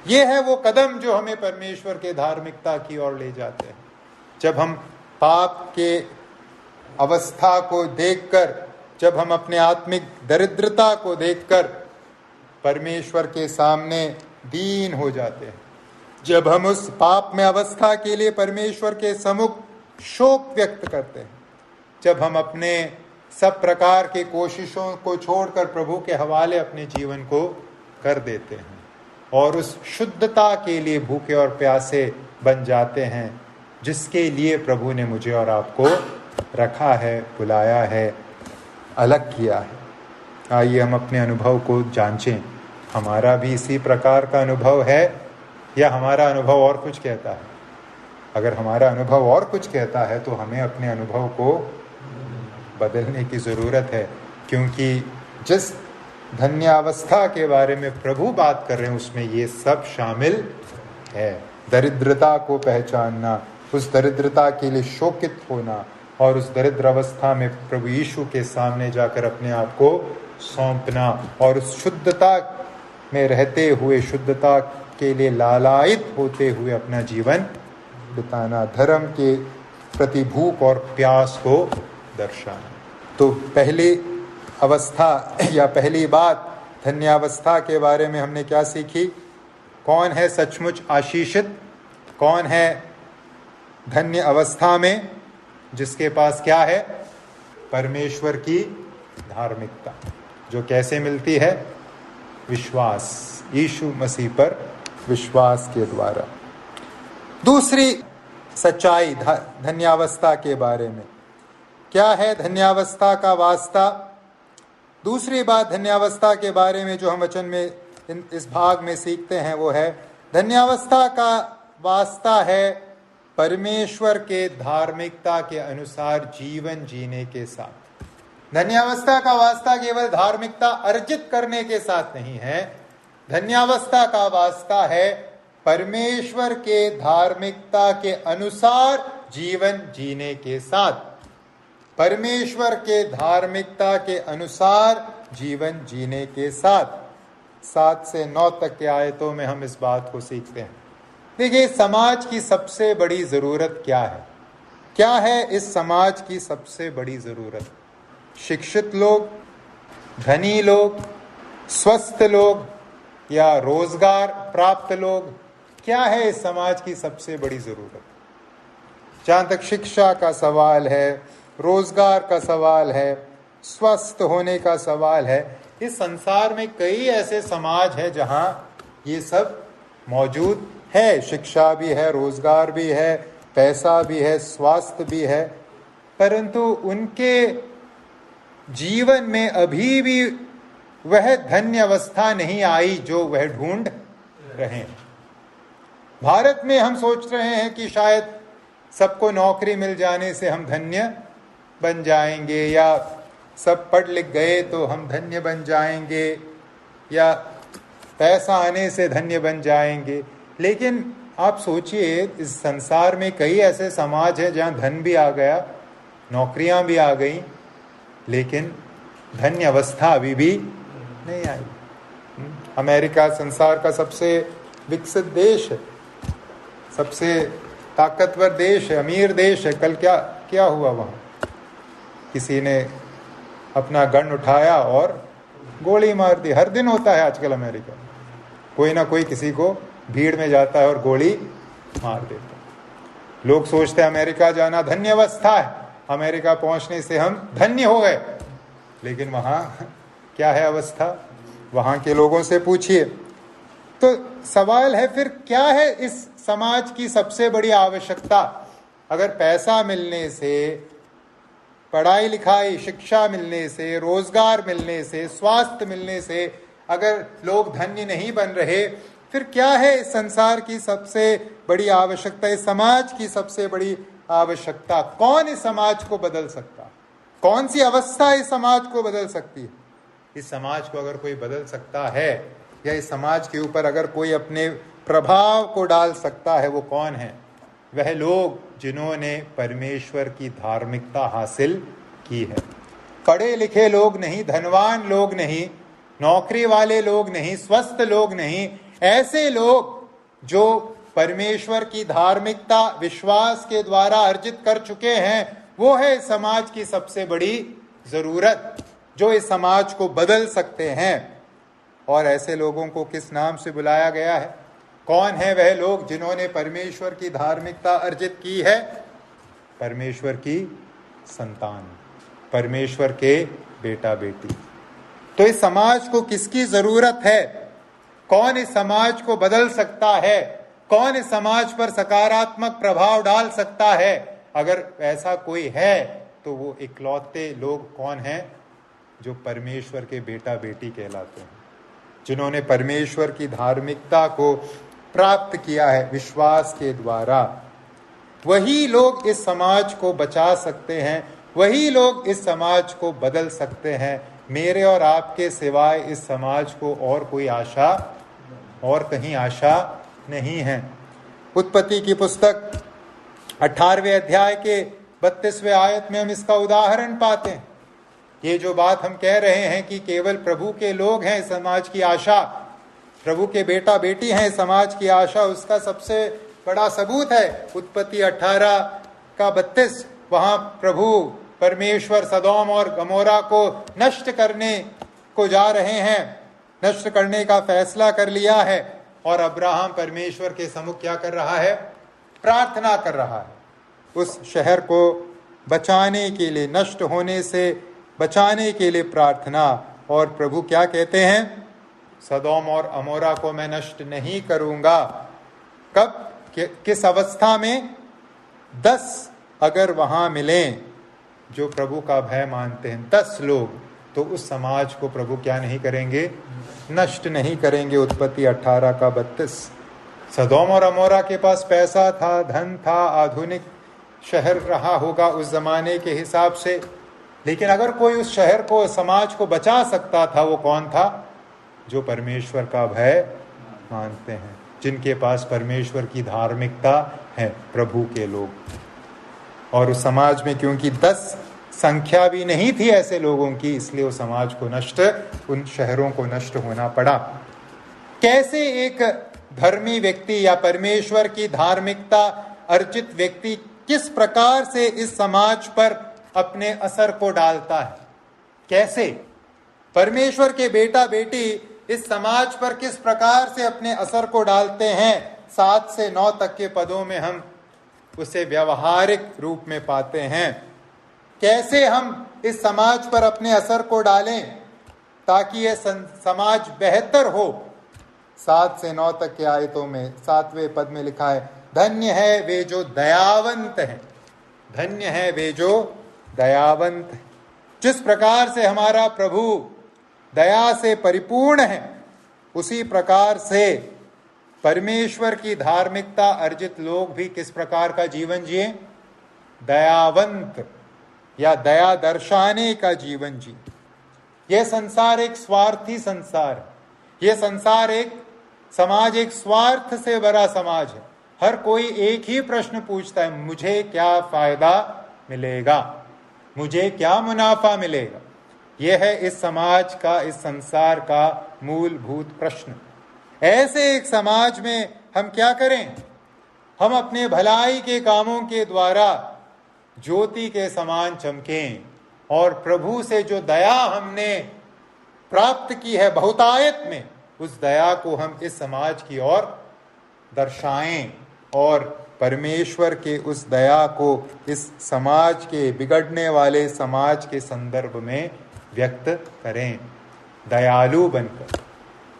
ये है वो कदम जो हमें परमेश्वर के धार्मिकता की ओर ले जाते हैं। जब हम पाप के अवस्था को देखकर, जब हम अपने आत्मिक दरिद्रता को देखकर परमेश्वर के सामने दीन हो जाते हैं, जब हम उस पाप में अवस्था के लिए परमेश्वर के सम्मुख शोक व्यक्त करते हैं, जब हम अपने सब प्रकार के कोशिशों को छोड़कर प्रभु के हवाले अपने जीवन को कर देते हैं और उस शुद्धता के लिए भूखे और प्यासे बन जाते हैं जिसके लिए प्रभु ने मुझे और आपको रखा है, बुलाया है, अलग किया है। आइए हम अपने अनुभव को जांचें। हमारा भी इसी प्रकार का अनुभव है या हमारा अनुभव और कुछ कहता है? अगर हमारा अनुभव और कुछ कहता है तो हमें अपने अनुभव को बदलने की ज़रूरत है, क्योंकि जिस धन्यावस्था के बारे में प्रभु बात कर रहे हैं उसमें ये सब शामिल है। दरिद्रता को पहचानना, उस दरिद्रता के लिए शोकित होना और उस दरिद्र अवस्था में प्रभु यीशु के सामने जाकर अपने आप को सौंपना और उस शुद्धता में रहते हुए, शुद्धता के लिए लालायित होते हुए अपना जीवन बिताना, धर्म के प्रति भूख और प्यास को दर्शाना। तो पहली अवस्था या पहली बात धन्यावस्था के बारे में हमने क्या सीखी? कौन है सचमुच आशीषित? कौन है धन्य अवस्था में? जिसके पास क्या है? परमेश्वर की धार्मिकता, जो कैसे मिलती है? विश्वास, यीशु मसीह पर विश्वास के द्वारा। दूसरी सच्चाई धन्यावस्था के बारे में क्या है? धन्यावस्था का वास्ता। दूसरी बात धन्यावस्था के बारे में जो हम वचन में इस भाग में सीखते हैं वो है धन्यावस्था का वास्ता है परमेश्वर के धार्मिकता के अनुसार जीवन जीने के साथ। धन्यावस्था का वास्ता केवल धार्मिकता अर्जित करने के साथ नहीं है, धन्यावस्था का वास्ता है परमेश्वर के धार्मिकता के अनुसार जीवन जीने के साथ। परमेश्वर के धार्मिकता के अनुसार जीवन जीने के साथ। 7 से 9 तक के आयतों में हम इस बात को सीखते हैं। देखिए, समाज की सबसे बड़ी जरूरत क्या है? क्या है इस समाज की सबसे बड़ी जरूरत? शिक्षित लोग, धनी लोग, स्वस्थ लोग या रोजगार प्राप्त लोग? क्या है इस समाज की सबसे बड़ी जरूरत? जहां तक शिक्षा का सवाल है, रोजगार का सवाल है, स्वस्थ होने का सवाल है, इस संसार में कई ऐसे समाज है जहां ये सब मौजूद है। शिक्षा भी है, रोजगार भी है, पैसा भी है, स्वास्थ्य भी है, परंतु उनके जीवन में अभी भी वह धन्य अवस्था नहीं आई जो वह ढूंढ रहे हैं। भारत में हम सोच रहे हैं कि शायद सबको नौकरी मिल जाने से हम धन्य बन जाएंगे, या सब पढ़ लिख गए तो हम धन्य बन जाएंगे, या पैसा आने से धन्य बन जाएंगे। लेकिन आप सोचिए, इस संसार में कई ऐसे समाज हैं जहां धन भी आ गया, नौकरियां भी आ गई, लेकिन धन्य अवस्था अभी भी नहीं आई। अमेरिका संसार का सबसे विकसित देश है, सबसे ताकतवर देश है, अमीर देश है। कल क्या हुआ वहां? किसी ने अपना गन उठाया और गोली मार दी। हर दिन होता है आजकल अमेरिका, कोई ना कोई किसी को भीड़ में जाता है और गोली मार देता है। लोग सोचते हैं अमेरिका जाना धन्य अवस्था है, अमेरिका पहुंचने से हम धन्य हो गए, लेकिन वहां क्या है अवस्था? वहां के लोगों से पूछिए। तो सवाल है फिर, क्या है इस समाज की सबसे बड़ी आवश्यकता? अगर पैसा मिलने से, पढ़ाई लिखाई शिक्षा मिलने से, रोजगार मिलने से, स्वास्थ्य मिलने से अगर लोग धन्य नहीं बन रहे, फिर क्या है इस संसार की सबसे बड़ी आवश्यकता, इस समाज की सबसे बड़ी आवश्यकता? कौन इस समाज को बदल सकता? कौन सी अवस्था इस समाज को बदल सकती है? इस समाज को अगर कोई बदल सकता है या इस समाज के ऊपर अगर कोई अपने प्रभाव को डाल सकता है, वो कौन है? वह लोग जिन्होंने परमेश्वर की धार्मिकता हासिल की है। पढ़े लिखे लोग नहीं, धनवान लोग नहीं, नौकरी वाले लोग नहीं, स्वस्थ लोग नहीं, ऐसे लोग जो परमेश्वर की धार्मिकता विश्वास के द्वारा अर्जित कर चुके हैं, वो है समाज की सबसे बड़ी जरूरत, जो इस समाज को बदल सकते हैं। और ऐसे लोगों को किस नाम से बुलाया गया है? कौन है वह लोग जिन्होंने परमेश्वर की धार्मिकता अर्जित की है? परमेश्वर की संतान, परमेश्वर के बेटा बेटी। तो इस समाज को किसकी जरूरत है? कौन इस समाज को बदल सकता है? कौन इस समाज पर सकारात्मक प्रभाव डाल सकता है? अगर ऐसा कोई है तो वो इकलौते लोग कौन हैं? जो परमेश्वर के बेटा बेटी कहलाते हैं, जिन्होंने परमेश्वर की धार्मिकता को प्राप्त किया है विश्वास के द्वारा। वही लोग इस समाज को बचा सकते हैं, वही लोग इस समाज को बदल सकते हैं। मेरे और आपके सिवाय इस समाज को और कोई आशा, और कहीं आशा नहीं है। उत्पत्ति की पुस्तक 18वें अध्याय के 32वें आयत में हम इसका उदाहरण पाते हैं। ये जो बात हम कह रहे हैं कि केवल प्रभु के लोग हैं समाज की आशा, प्रभु के बेटा बेटी हैं समाज की आशा, उसका सबसे बड़ा सबूत है उत्पत्ति 18 का 32। वहां प्रभु परमेश्वर सदोम और गमोरा को नष्ट करने को जा रहे हैं, नष्ट करने का फैसला कर लिया है। और अब्राहम परमेश्वर के सम्मुख क्या कर रहा है? प्रार्थना कर रहा है उस शहर को बचाने के लिए, नष्ट होने से बचाने के लिए प्रार्थना। और प्रभु क्या कहते हैं? सदोम और अमोरा को मैं नष्ट नहीं करूंगा। कब, किस अवस्था में? 10 अगर वहां मिलें जो प्रभु का भय मानते हैं, 10 लोग, तो उस समाज को प्रभु क्या नहीं करेंगे? नष्ट नहीं करेंगे। उत्पत्ति 18 का 32। सदोम और अमोरा के पास पैसा था, धन था, आधुनिक शहर रहा होगा उस जमाने के हिसाब से, लेकिन अगर कोई उस शहर को, समाज को बचा सकता था, वो कौन था? जो परमेश्वर का भय मानते हैं, जिनके पास परमेश्वर की धार्मिकता है, प्रभु के लोग। और उस समाज में क्योंकि 10 संख्या भी नहीं थी ऐसे लोगों की, इसलिए उस समाज को नष्ट, उन शहरों को नष्ट होना पड़ा। कैसे एक धर्मी व्यक्ति या परमेश्वर की धार्मिकता अर्जित व्यक्ति किस प्रकार से इस समाज पर अपने असर को डालता है? कैसे परमेश्वर के बेटा बेटी इस समाज पर किस प्रकार से अपने असर को डालते हैं? 7 से 9 तक के पदों में हम उसे व्यवहारिक रूप में पाते हैं। कैसे हम इस समाज पर अपने असर को डालें ताकि यह समाज बेहतर हो? 7 से 9 तक के आयतों में 7वें पद में लिखा है, धन्य है वे जो दयावंत हैं। धन्य है वे जो दयावंत हैं। जिस प्रकार से हमारा प्रभु दया से परिपूर्ण है, उसी प्रकार से परमेश्वर की धार्मिकता अर्जित लोग भी किस प्रकार का जीवन जिए? दयावंत या दया दर्शाने का जीवन जी। यह संसार एक स्वार्थी संसार है। यह संसार, एक समाज एक स्वार्थ से भरा समाज है। हर कोई एक ही प्रश्न पूछता है, मुझे क्या फायदा मिलेगा, मुझे क्या मुनाफा मिलेगा। यह है इस समाज का, इस संसार का मूलभूत प्रश्न। ऐसे एक समाज में हम क्या करें? हम अपने भलाई के कामों के द्वारा ज्योति के समान चमकें और प्रभु से जो दया हमने प्राप्त की है बहुतायत में, उस दया को हम इस समाज की ओर दर्शाएं और परमेश्वर के उस दया को इस समाज के, बिगड़ने वाले समाज के संदर्भ में व्यक्त करें। दयालु बनकर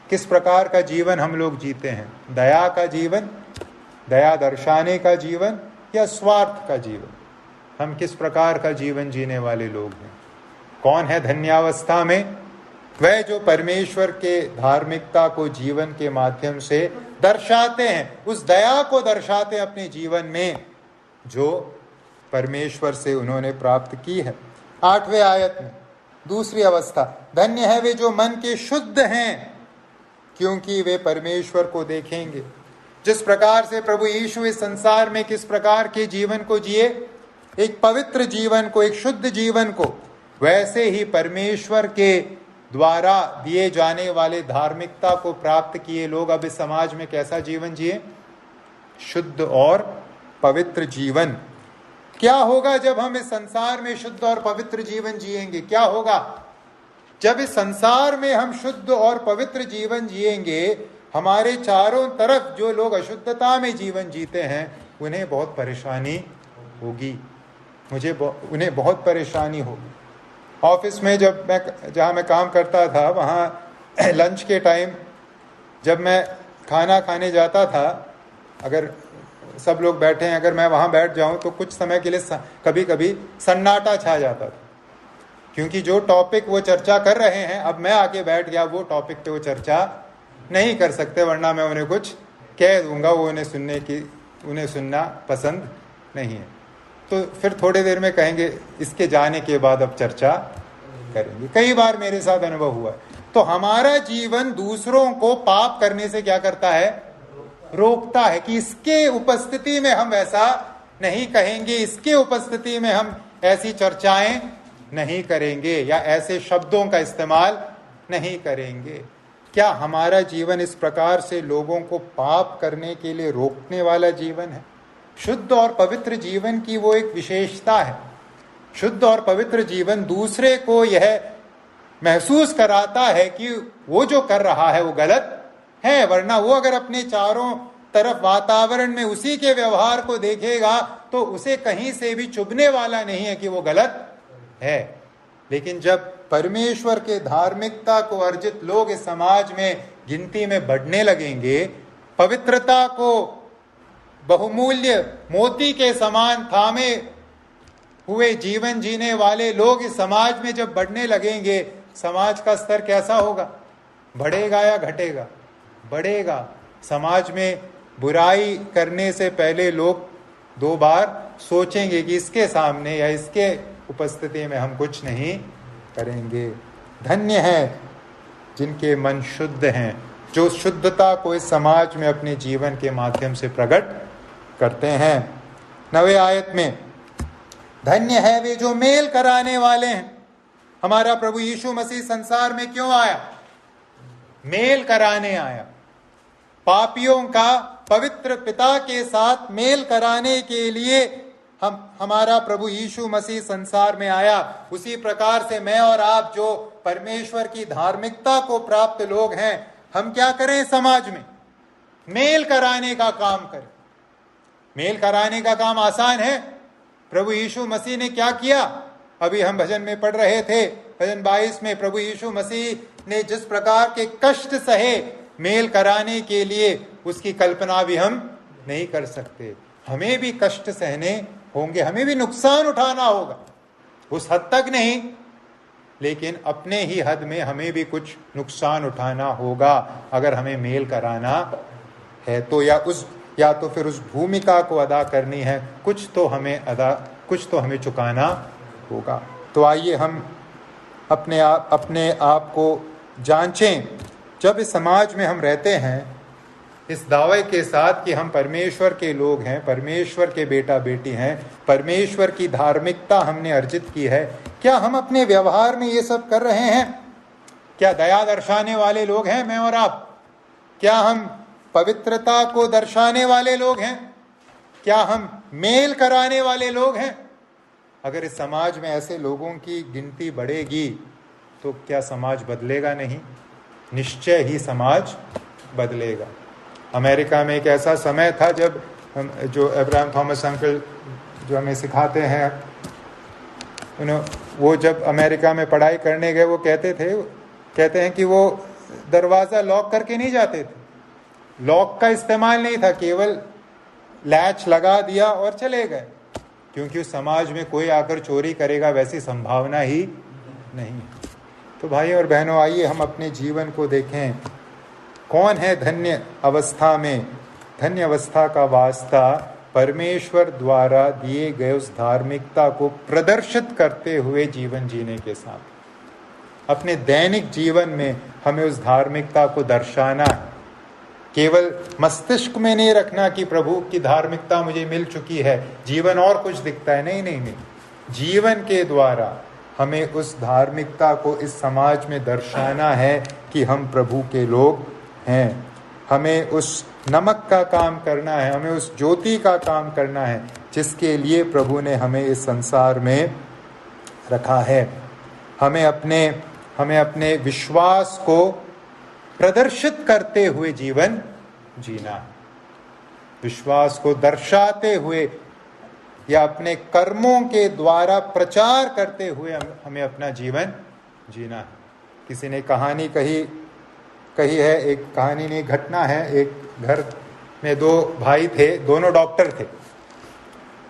किस प्रकार का जीवन हम लोग जीते हैं? दया का जीवन, दया दर्शाने का जीवन या स्वार्थ का जीवन? हम किस प्रकार का जीवन जीने वाले लोग हैं? कौन है धन्यावस्था में? वह जो परमेश्वर के धार्मिकता को जीवन के माध्यम से दर्शाते हैं, उस दया को दर्शाते हैं अपने जीवन में जो परमेश्वर से उन्होंने प्राप्त की है। 8वें आयत में दूसरी अवस्था, धन्य है वे जो मन के शुद्ध हैं, क्योंकि वे परमेश्वर को देखेंगे। जिस प्रकार से प्रभु यीशु इस संसार में किस प्रकार के जीवन को जिए, एक पवित्र जीवन को, एक शुद्ध जीवन को, वैसे ही परमेश्वर के द्वारा दिए जाने वाले धार्मिकता को प्राप्त किए लोग अब इस समाज में कैसा जीवन जिए? शुद्ध और पवित्र जीवन। क्या होगा जब हम इस संसार में शुद्ध और पवित्र जीवन जिएंगे? क्या होगा जब इस संसार में हम शुद्ध और पवित्र जीवन जिएंगे? हमारे चारों तरफ जो लोग अशुद्धता में जीवन जीते हैं उन्हें बहुत परेशानी होगी, उन्हें बहुत परेशानी होगी। ऑफिस में जहाँ मैं काम करता था, वहाँ लंच के टाइम जब मैं खाना खाने जाता था, अगर सब लोग बैठे हैं, अगर मैं वहाँ बैठ जाऊँ तो कुछ समय के लिए कभी कभी सन्नाटा छा जाता था, क्योंकि जो टॉपिक वो चर्चा कर रहे हैं, अब मैं आके बैठ गया, वो टॉपिक पे वो चर्चा नहीं कर सकते, वरना मैं उन्हें कुछ कह दूंगा, वो उन्हें सुनना पसंद नहीं है। तो फिर थोड़ी देर में कहेंगे इसके जाने के बाद अब चर्चा करेंगे। कई बार मेरे साथ अनुभव हुआ है। तो हमारा जीवन दूसरों को पाप करने से क्या करता है? रोकता है कि इसके उपस्थिति में हम वैसा नहीं कहेंगे, इसके उपस्थिति में हम ऐसी चर्चाएं नहीं करेंगे या ऐसे शब्दों का इस्तेमाल नहीं करेंगे। क्या हमारा जीवन इस प्रकार से लोगों को पाप करने के लिए रोकने वाला जीवन है? शुद्ध और पवित्र जीवन की वो एक विशेषता है। शुद्ध और पवित्र जीवन दूसरे को यह महसूस कराता है कि वो जो कर रहा है वो गलत है, वरना वो अगर अपने चारों तरफ वातावरण में उसी के व्यवहार को देखेगा तो उसे कहीं से भी चुभने वाला नहीं है कि वो गलत है। लेकिन जब परमेश्वर के धार्मिकता को अर्जित लोग इस समाज में गिनती में बढ़ने लगेंगे, पवित्रता को बहुमूल्य मोती के समान थामे हुए जीवन जीने वाले लोग इस समाज में जब बढ़ने लगेंगे, समाज का स्तर कैसा होगा? बढ़ेगा या घटेगा? बढ़ेगा। समाज में बुराई करने से पहले लोग दो बार सोचेंगे कि इसके सामने या इसके उपस्थिति में हम कुछ नहीं करेंगे। धन्य है जिनके मन शुद्ध हैं, जो शुद्धता को इस समाज में अपने जीवन के माध्यम से प्रकट करते हैं। 9वें आयत में, धन्य है वे जो मेल कराने वाले हैं। हमारा प्रभु यीशु मसीह संसार में क्यों आया? मेल कराने आया। पापियों का पवित्र पिता के साथ मेल कराने के लिए हमारा प्रभु यीशु मसीह संसार में आया। उसी प्रकार से मैं और आप जो परमेश्वर की धार्मिकता को प्राप्त लोग हैं, हम क्या करें? समाज में मेल कराने का काम करें। मेल कराने का काम आसान है। प्रभु यीशु मसीह ने क्या किया? अभी हम भजन में पढ़ रहे थे, भजन 22 में, प्रभु यीशु मसीह ने जिस प्रकार के कष्ट सहे मेल कराने के लिए, उसकी कल्पना भी हम नहीं कर सकते। हमें भी कष्ट सहने होंगे, हमें भी नुकसान उठाना होगा। उस हद तक नहीं, लेकिन अपने ही हद में हमें भी कुछ नुकसान उठाना होगा अगर हमें मेल कराना है तो, या तो फिर उस भूमिका को अदा करनी है, कुछ तो हमें चुकाना होगा। तो आइए हम अपने आप को जांचें। जब इस समाज में हम रहते हैं इस दावे के साथ कि हम परमेश्वर के लोग हैं, परमेश्वर के बेटा बेटी हैं, परमेश्वर की धार्मिकता हमने अर्जित की है, क्या हम अपने व्यवहार में ये सब कर रहे हैं? क्या दया दर्शाने वाले लोग हैं मैं और आप? क्या हम पवित्रता को दर्शाने वाले लोग हैं? क्या हम मेल कराने वाले लोग हैं? अगर इस समाज में ऐसे लोगों की गिनती बढ़ेगी तो क्या समाज बदलेगा नहीं? निश्चय ही समाज बदलेगा। अमेरिका में एक ऐसा समय था जब जो अब्राहम थॉमस अंकल जो हमें सिखाते हैं, वो जब अमेरिका में पढ़ाई करने गए, वो कहते हैं कि वो दरवाज़ा लॉक करके नहीं जाते थे। लॉक का इस्तेमाल नहीं था, केवल लैच लगा दिया और चले गए, क्योंकि उस समाज में कोई आकर चोरी करेगा वैसी संभावना ही नहीं। तो भाई और बहनों, आइए हम अपने जीवन को देखें। कौन है धन्य अवस्था में? धन्य अवस्था का वास्ता परमेश्वर द्वारा दिए गए उस धार्मिकता को प्रदर्शित करते हुए जीवन जीने के साथ। अपने दैनिक जीवन में हमें उस धार्मिकता को दर्शाना है। केवल मस्तिष्क में नहीं रखना कि प्रभु की धार्मिकता मुझे मिल चुकी है, जीवन और कुछ दिखता है। नहीं नहीं नहीं, जीवन के द्वारा हमें उस धार्मिकता को इस समाज में दर्शाना है कि हम प्रभु के लोग हैं। हमें उस नमक का काम करना है, हमें उस ज्योति का काम करना है जिसके लिए प्रभु ने हमें इस संसार में रखा है। हमें अपने विश्वास को प्रदर्शित करते हुए जीवन जीना है, विश्वास को दर्शाते हुए या अपने कर्मों के द्वारा प्रचार करते हुए हमें अपना जीवन जीना है। किसी ने कहानी कही है, एक कहानी नहीं, घटना है। एक घर में दो भाई थे, दोनों डॉक्टर थे।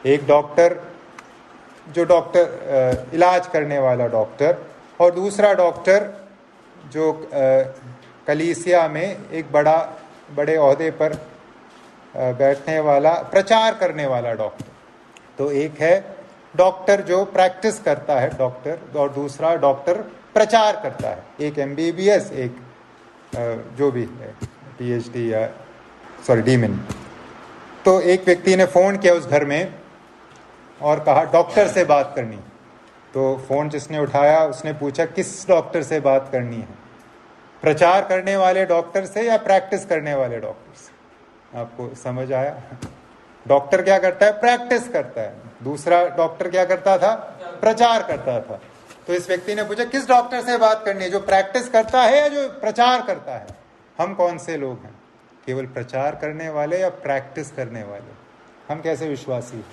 एक डॉक्टर जो इलाज करने वाला डॉक्टर, और दूसरा डॉक्टर जो कलीसिया में एक बड़े ओहदे पर बैठने वाला, प्रचार करने वाला डॉक्टर। तो एक है डॉक्टर जो प्रैक्टिस करता है डॉक्टर, और दूसरा डॉक्टर प्रचार करता है। एक MBBS, एक जो भी है PhD या डीमिन। तो एक व्यक्ति ने फोन किया उस घर में और कहा डॉक्टर से बात करनी। तो फोन जिसने उठाया उसने पूछा किस डॉक्टर से बात करनी है, प्रचार करने वाले डॉक्टर से या प्रैक्टिस करने वाले डॉक्टर से? आपको समझ आया? डॉक्टर क्या करता है? प्रैक्टिस करता है। दूसरा डॉक्टर क्या करता था? प्रचार करता था। तो इस व्यक्ति ने पूछा किस डॉक्टर से बात करनी है, जो प्रैक्टिस करता है या जो प्रचार करता है? हम कौन से लोग हैं, केवल प्रचार करने वाले या प्रैक्टिस करने वाले? हम कैसे विश्वासी,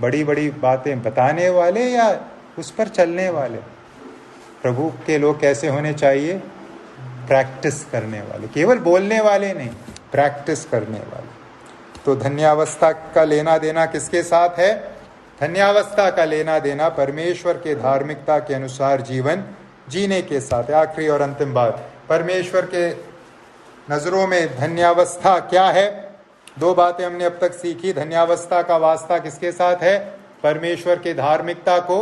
बड़ी बड़ी बातें बताने वाले या उस पर चलने वाले? प्रभु के लोग कैसे होने चाहिए? प्रैक्टिस करने वाले, केवल बोलने वाले नहीं, प्रैक्टिस करने वाले। तो धन्यावस्था का लेना देना किसके साथ है? धन्यावस्था का लेना देना परमेश्वर के धार्मिकता के अनुसार जीवन जीने के साथ है। आखिरी और अंतिम बात, परमेश्वर के नजरों में धन्यावस्था क्या है? दो बातें हमने अब तक सीखी। धन्यावस्था का वास्ता किसके साथ है? परमेश्वर के धार्मिकता को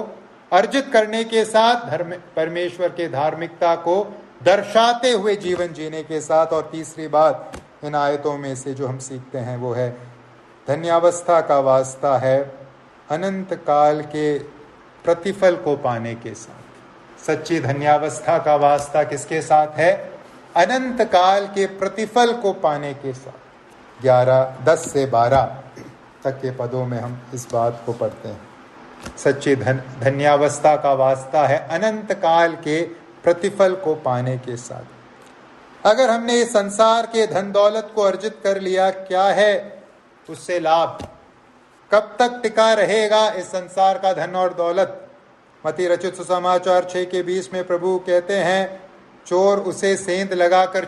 अर्जित करने के साथ, परमेश्वर के धार्मिकता को दर्शाते हुए जीवन जीने के साथ। और तीसरी बात इन आयतों में से जो हम सीखते हैं वो है धन्यावस्था का वास्ता है अनंत काल के प्रतिफल को पाने के साथ। सच्ची धन्यावस्था का वास्ता किसके साथ है? अनंत काल के प्रतिफल को पाने के साथ। 10 से 12 तक के पदों में हम इस बात को पढ़ते हैं। सच्ची धन्यावस्था का वास्ता है अनंत काल के प्रतिफल को पाने के साथ। अगर हमने इस संसार के धन दौलत को अर्जित कर लिया, क्या है उससे लाभ? कब तक टिका रहेगा इस संसार का धन और दौलत? मत्ती रचित सुसमाचार 6:20 में प्रभु कहते हैं चोर उसे सेंध लगाकर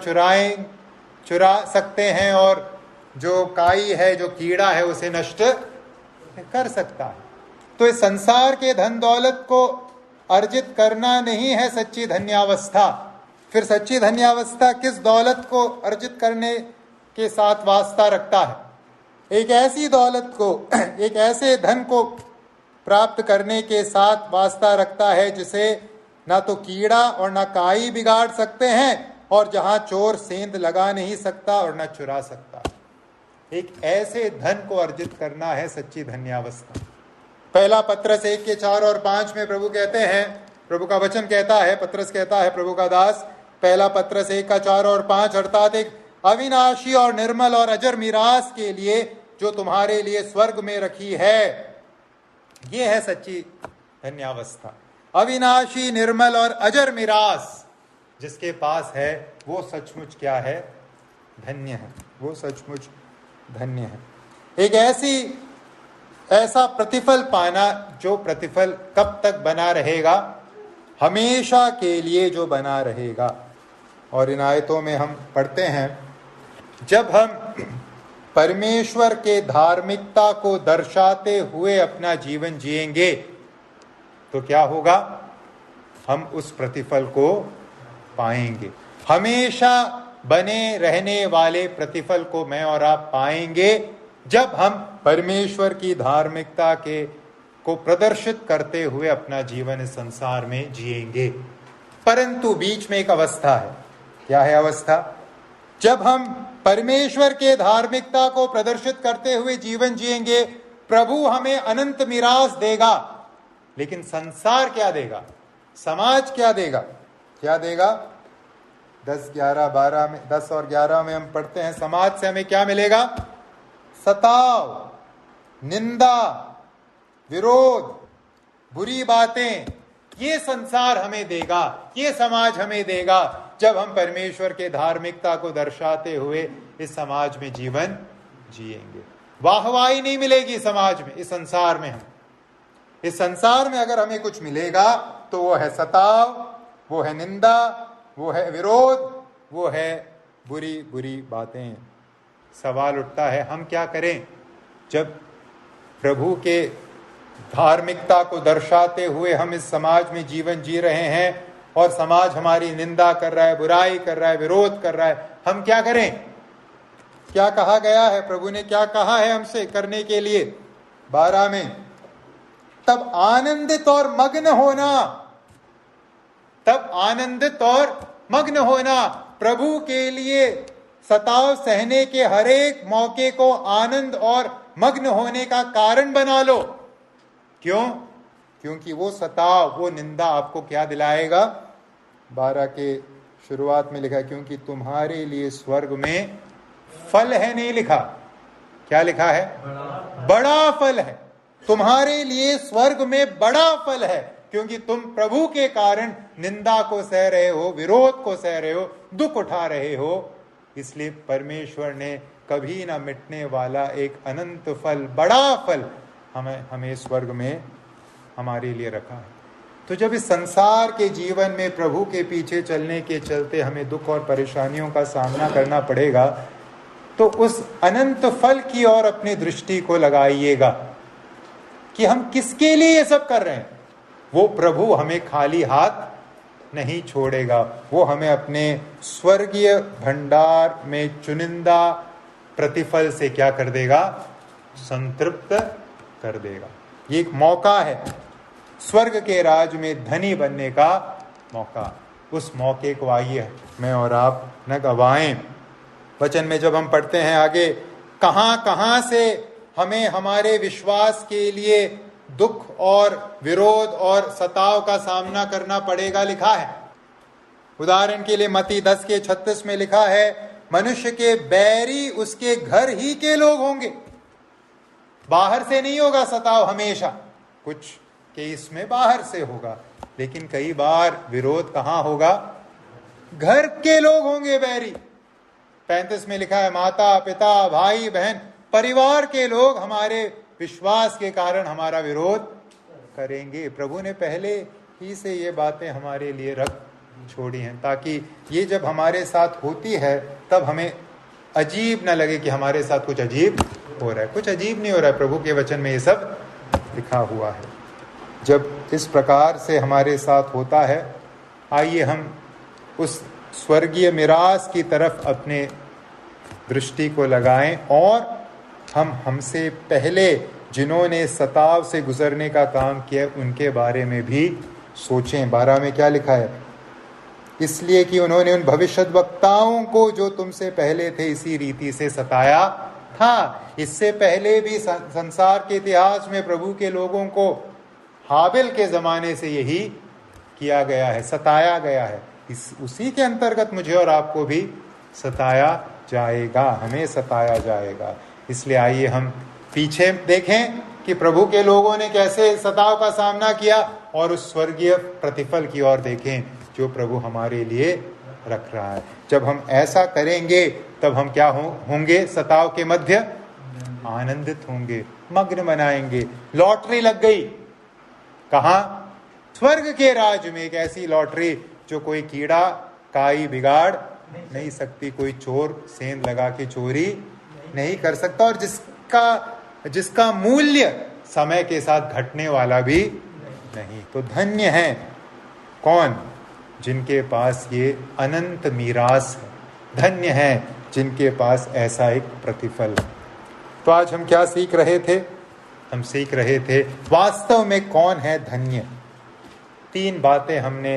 चुरा सकते हैं, और जो काई है, जो कीड़ा है, उसे नष्ट कर सकता है। तो इस संसार के धन दौलत को अर्जित करना नहीं है सच्ची धन्यावस्था। फिर सच्ची धन्यावस्था किस दौलत को अर्जित करने के साथ वास्ता रखता है? एक ऐसी दौलत को, एक ऐसे धन को प्राप्त करने के साथ वास्ता रखता है जिसे ना तो कीड़ा और ना काई बिगाड़ सकते हैं, और जहां चोर सेंध लगा नहीं सकता और ना चुरा सकता। एक ऐसे धन को अर्जित करना है सच्ची धन्यावस्था। पहला पत्रस 1:4 और 5 में प्रभु कहते हैं, प्रभु का वचन कहता है, पत्रस कहता है, प्रभु का दास, पहला पत्रस 1:4 और 5, अर्थात एक अविनाशी और निर्मल और अजर मीरास के लिए जो तुम्हारे लिए स्वर्ग में रखी है। ये है सच्ची धन्यावस्था। अविनाशी, निर्मल और अजर मीरास जिसके पास है वो सचमुच क्या है? धन्य है। वो सचमुच धन्य है। एक ऐसा प्रतिफल पाना जो प्रतिफल कब तक बना रहेगा? हमेशा के लिए जो बना रहेगा। और इन आयतों में हम पढ़ते हैं, जब हम परमेश्वर के धार्मिकता को दर्शाते हुए अपना जीवन जिएंगे तो क्या होगा? हम उस प्रतिफल को पाएंगे। हमेशा बने रहने वाले प्रतिफल को मैं और आप पाएंगे जब हम परमेश्वर की धार्मिकता को प्रदर्शित करते हुए अपना जीवन इस संसार में जिएंगे। परंतु बीच में एक अवस्था है। क्या है अवस्था? जब हम परमेश्वर के धार्मिकता को प्रदर्शित करते हुए जीवन जिएंगे, प्रभु हमें अनंत मीरास देगा। लेकिन संसार क्या देगा? समाज क्या देगा? क्या देगा? 10, 11, 12 में 10 और 11 में हम पढ़ते हैं, समाज से हमें क्या मिलेगा? सताव, निंदा, विरोध, बुरी बातें, ये संसार हमें देगा, ये समाज हमें देगा। जब हम परमेश्वर के धार्मिकता को दर्शाते हुए इस समाज में जीवन जिएंगे, वाहवाही नहीं मिलेगी समाज में, इस संसार में। हम इस संसार में अगर हमें कुछ मिलेगा तो वो है सताव, वो है निंदा, वो है विरोध, वो है बुरी बुरी बातें। सवाल उठता है, हम क्या करें जब प्रभु के धार्मिकता को दर्शाते हुए हम इस समाज में जीवन जी रहे हैं और समाज हमारी निंदा कर रहा है, बुराई कर रहा है, विरोध कर रहा है? हम क्या करें? क्या कहा गया है? प्रभु ने क्या कहा है हमसे करने के लिए? 12 में, तब आनंदित और मग्न होना, तब आनंदित और मग्न होना। प्रभु के लिए सताव सहने के हर एक मौके को आनंद और मग्न होने का कारण बना लो। क्यों? क्योंकि वो सताव, वो निंदा आपको क्या दिलाएगा? 12 के शुरुआत में लिखा, क्योंकि तुम्हारे लिए स्वर्ग में फल है। नहीं लिखा, क्या लिखा है? बड़ा फल है। तुम्हारे लिए स्वर्ग में बड़ा फल है, क्योंकि तुम प्रभु के कारण निंदा को सह रहे हो, विरोध को सह रहे हो, दुख उठा रहे हो। इसलिए परमेश्वर ने कभी ना मिटने वाला एक अनंत फल, बड़ा फल हमें स्वर्ग में हमारे लिए रखा है। तो जब इस संसार के जीवन में प्रभु के पीछे चलने के चलते हमें दुख और परेशानियों का सामना करना पड़ेगा, तो उस अनंत फल की ओर अपनी दृष्टि को लगाइएगा कि हम किसके लिए ये सब कर रहे हैं। वो प्रभु हमें खाली हाथ नहीं छोड़ेगा, वो हमें अपने स्वर्गीय भंडार में चुनिंदा प्रतिफल से क्या कर देगा? संतृप्त कर देगा। ये एक मौका है, स्वर्ग के राज में धनी बनने का मौका। उस मौके को आइए मैं और आप न गवाएं। वचन में जब हम पढ़ते हैं आगे, कहां कहां से हमें हमारे विश्वास के लिए दुख और विरोध और सताव का सामना करना पड़ेगा लिखा है। उदाहरण के लिए मत्ती 10 के 36 में लिखा है, मनुष्य के बैरी उसके घर ही के लोग होंगे। बाहर से नहीं होगा सताव, हमेशा कुछ केस में बाहर से होगा, लेकिन कई बार विरोध कहां होगा? घर के लोग होंगे बैरी। 35 में लिखा है, माता पिता भाई बहन परिवार के लोग हमारे विश्वास के कारण हमारा विरोध करेंगे। प्रभु ने पहले ही से ये बातें हमारे लिए रख छोड़ी हैं, ताकि ये जब हमारे साथ होती है तब हमें अजीब न लगे कि हमारे साथ कुछ अजीब हो रहा है। कुछ अजीब नहीं हो रहा है, प्रभु के वचन में ये सब लिखा हुआ है। जब इस प्रकार से हमारे साथ होता है, आइए हम उस स्वर्गीय मिरास की तरफ अपने दृष्टि को लगाएं और हम हमसे पहले जिन्होंने सताव से गुजरने का काम किया उनके बारे में भी सोचें। 12 में क्या लिखा है? इसलिए कि उन्होंने उन भविष्यद्वक्ताओं को जो तुमसे पहले थे इसी रीति से सताया था। इससे पहले भी संसार के इतिहास में प्रभु के लोगों को हाबिल के जमाने से यही किया गया है, सताया गया है। उसी के अंतर्गत मुझे और आपको भी सताया जाएगा, हमें सताया जाएगा। इसलिए आइए हम पीछे देखें कि प्रभु के लोगों ने कैसे सताव का सामना किया और उस स्वर्गीय प्रतिफल की ओर देखें जो प्रभु हमारे लिए रख रहा है। जब हम ऐसा करेंगे तब हम क्या होंगे? सताव के मध्य आनंदित होंगे, मग्न बनाएंगे। लॉटरी लग गई, कहां? स्वर्ग के राज में। एक ऐसी लॉटरी जो कोई कीड़ा काई बिगाड़ नहीं सकती, कोई चोर सेंध लगा के चोरी नहीं कर सकता, और जिसका मूल्य समय के साथ घटने वाला भी नहीं। तो धन्य है कौन? जिनके पास ये अनंत मीरास है। धन्य है जिनके पास ऐसा एक प्रतिफल है। तो आज हम क्या सीख रहे थे? हम सीख रहे थे वास्तव में कौन है धन्य। 3 बातें हमने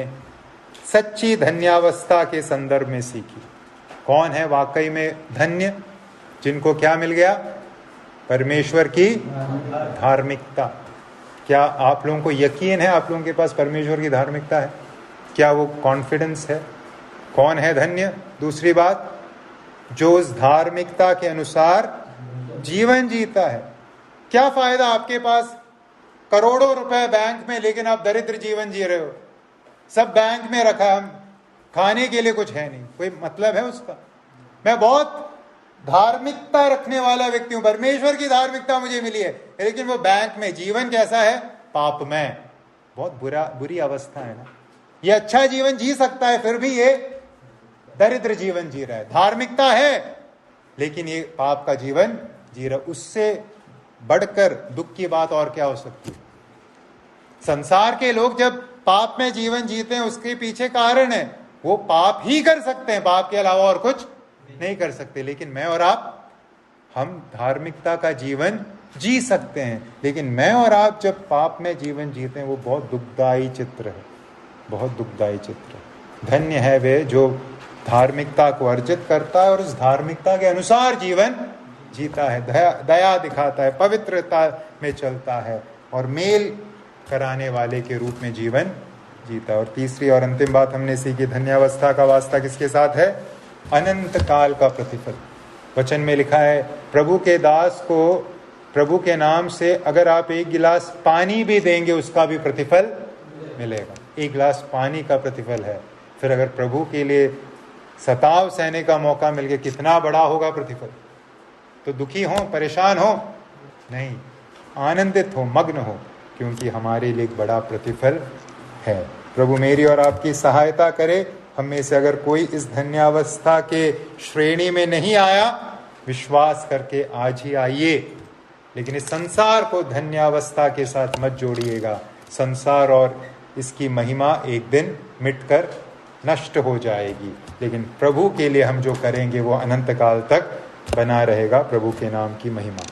सच्ची धन्यावस्था के संदर्भ में सीखी। कौन है वाकई में धन्य? जिनको क्या मिल गया? परमेश्वर की धार्मिकता। क्या आप लोगों को यकीन है आप लोगों के पास परमेश्वर की धार्मिकता है? क्या वो कॉन्फिडेंस है? कौन है धन्य? दूसरी बात, जो उस धार्मिकता के अनुसार जीवन जीता है। क्या फायदा आपके पास करोड़ों रुपए बैंक में, लेकिन आप दरिद्र जीवन जी रहे हो, सब बैंक में रखा है, खाने के लिए कुछ है नहीं, कोई मतलब है उसका? मैं बहुत धार्मिकता रखने वाला व्यक्ति हूं, परमेश्वर की धार्मिकता मुझे मिली है, लेकिन वो बैंक में जीवन कैसा है? पापमय। बहुत बुरी अवस्था है ना। ये अच्छा जीवन जी सकता है, फिर भी ये दरिद्र जीवन जी रहा है। धार्मिकता है लेकिन ये पाप का जीवन जी रहा। उससे बढ़कर दुख की बात और क्या हो सकती है? संसार के लोग जब पाप में जीवन जीते हैं, उसके पीछे कारण है, वो पाप ही कर सकते हैं, पाप के अलावा और कुछ नहीं कर सकते। लेकिन मैं और आप, हम धार्मिकता का जीवन जी सकते हैं, लेकिन मैं और आप जब पाप में जीवन जीते हैं, वो बहुत दुखदायी चित्र है, बहुत दुखदायी चित्र है। धन्य है वे जो धार्मिकता को अर्जित करता है और उस धार्मिकता के अनुसार जीवन जीता है, दया दिखाता है, पवित्रता में चलता है और मेल कराने वाले के रूप में जीवन जीता है। और तीसरी और अंतिम बात हमने सीखी, धन्यावस्था का वास्ता किसके साथ है? अनंत काल का प्रतिफल। वचन में लिखा है, प्रभु के दास को प्रभु के नाम से अगर आप एक गिलास पानी भी देंगे, उसका भी प्रतिफल मिलेगा। एक गिलास पानी का प्रतिफल है। फिर अगर प्रभु के लिए सताव सहने का मौका मिल गया, कितना बड़ा होगा प्रतिफल। तो दुखी हो, परेशान हो नहीं, आनंदित हो, मग्न हो, क्योंकि हमारे लिए एक बड़ा प्रतिफल है। प्रभु मेरी और आपकी सहायता करे। हम में से अगर कोई इस धन्यावस्था के श्रेणी में नहीं आया, विश्वास करके आज ही आइए। लेकिन इस संसार को धन्यावस्था के साथ मत जोड़िएगा। संसार और इसकी महिमा एक दिन मिटकर नष्ट हो जाएगी, लेकिन प्रभु के लिए हम जो करेंगे वो अनंत काल तक बना रहेगा। प्रभु के नाम की महिमा।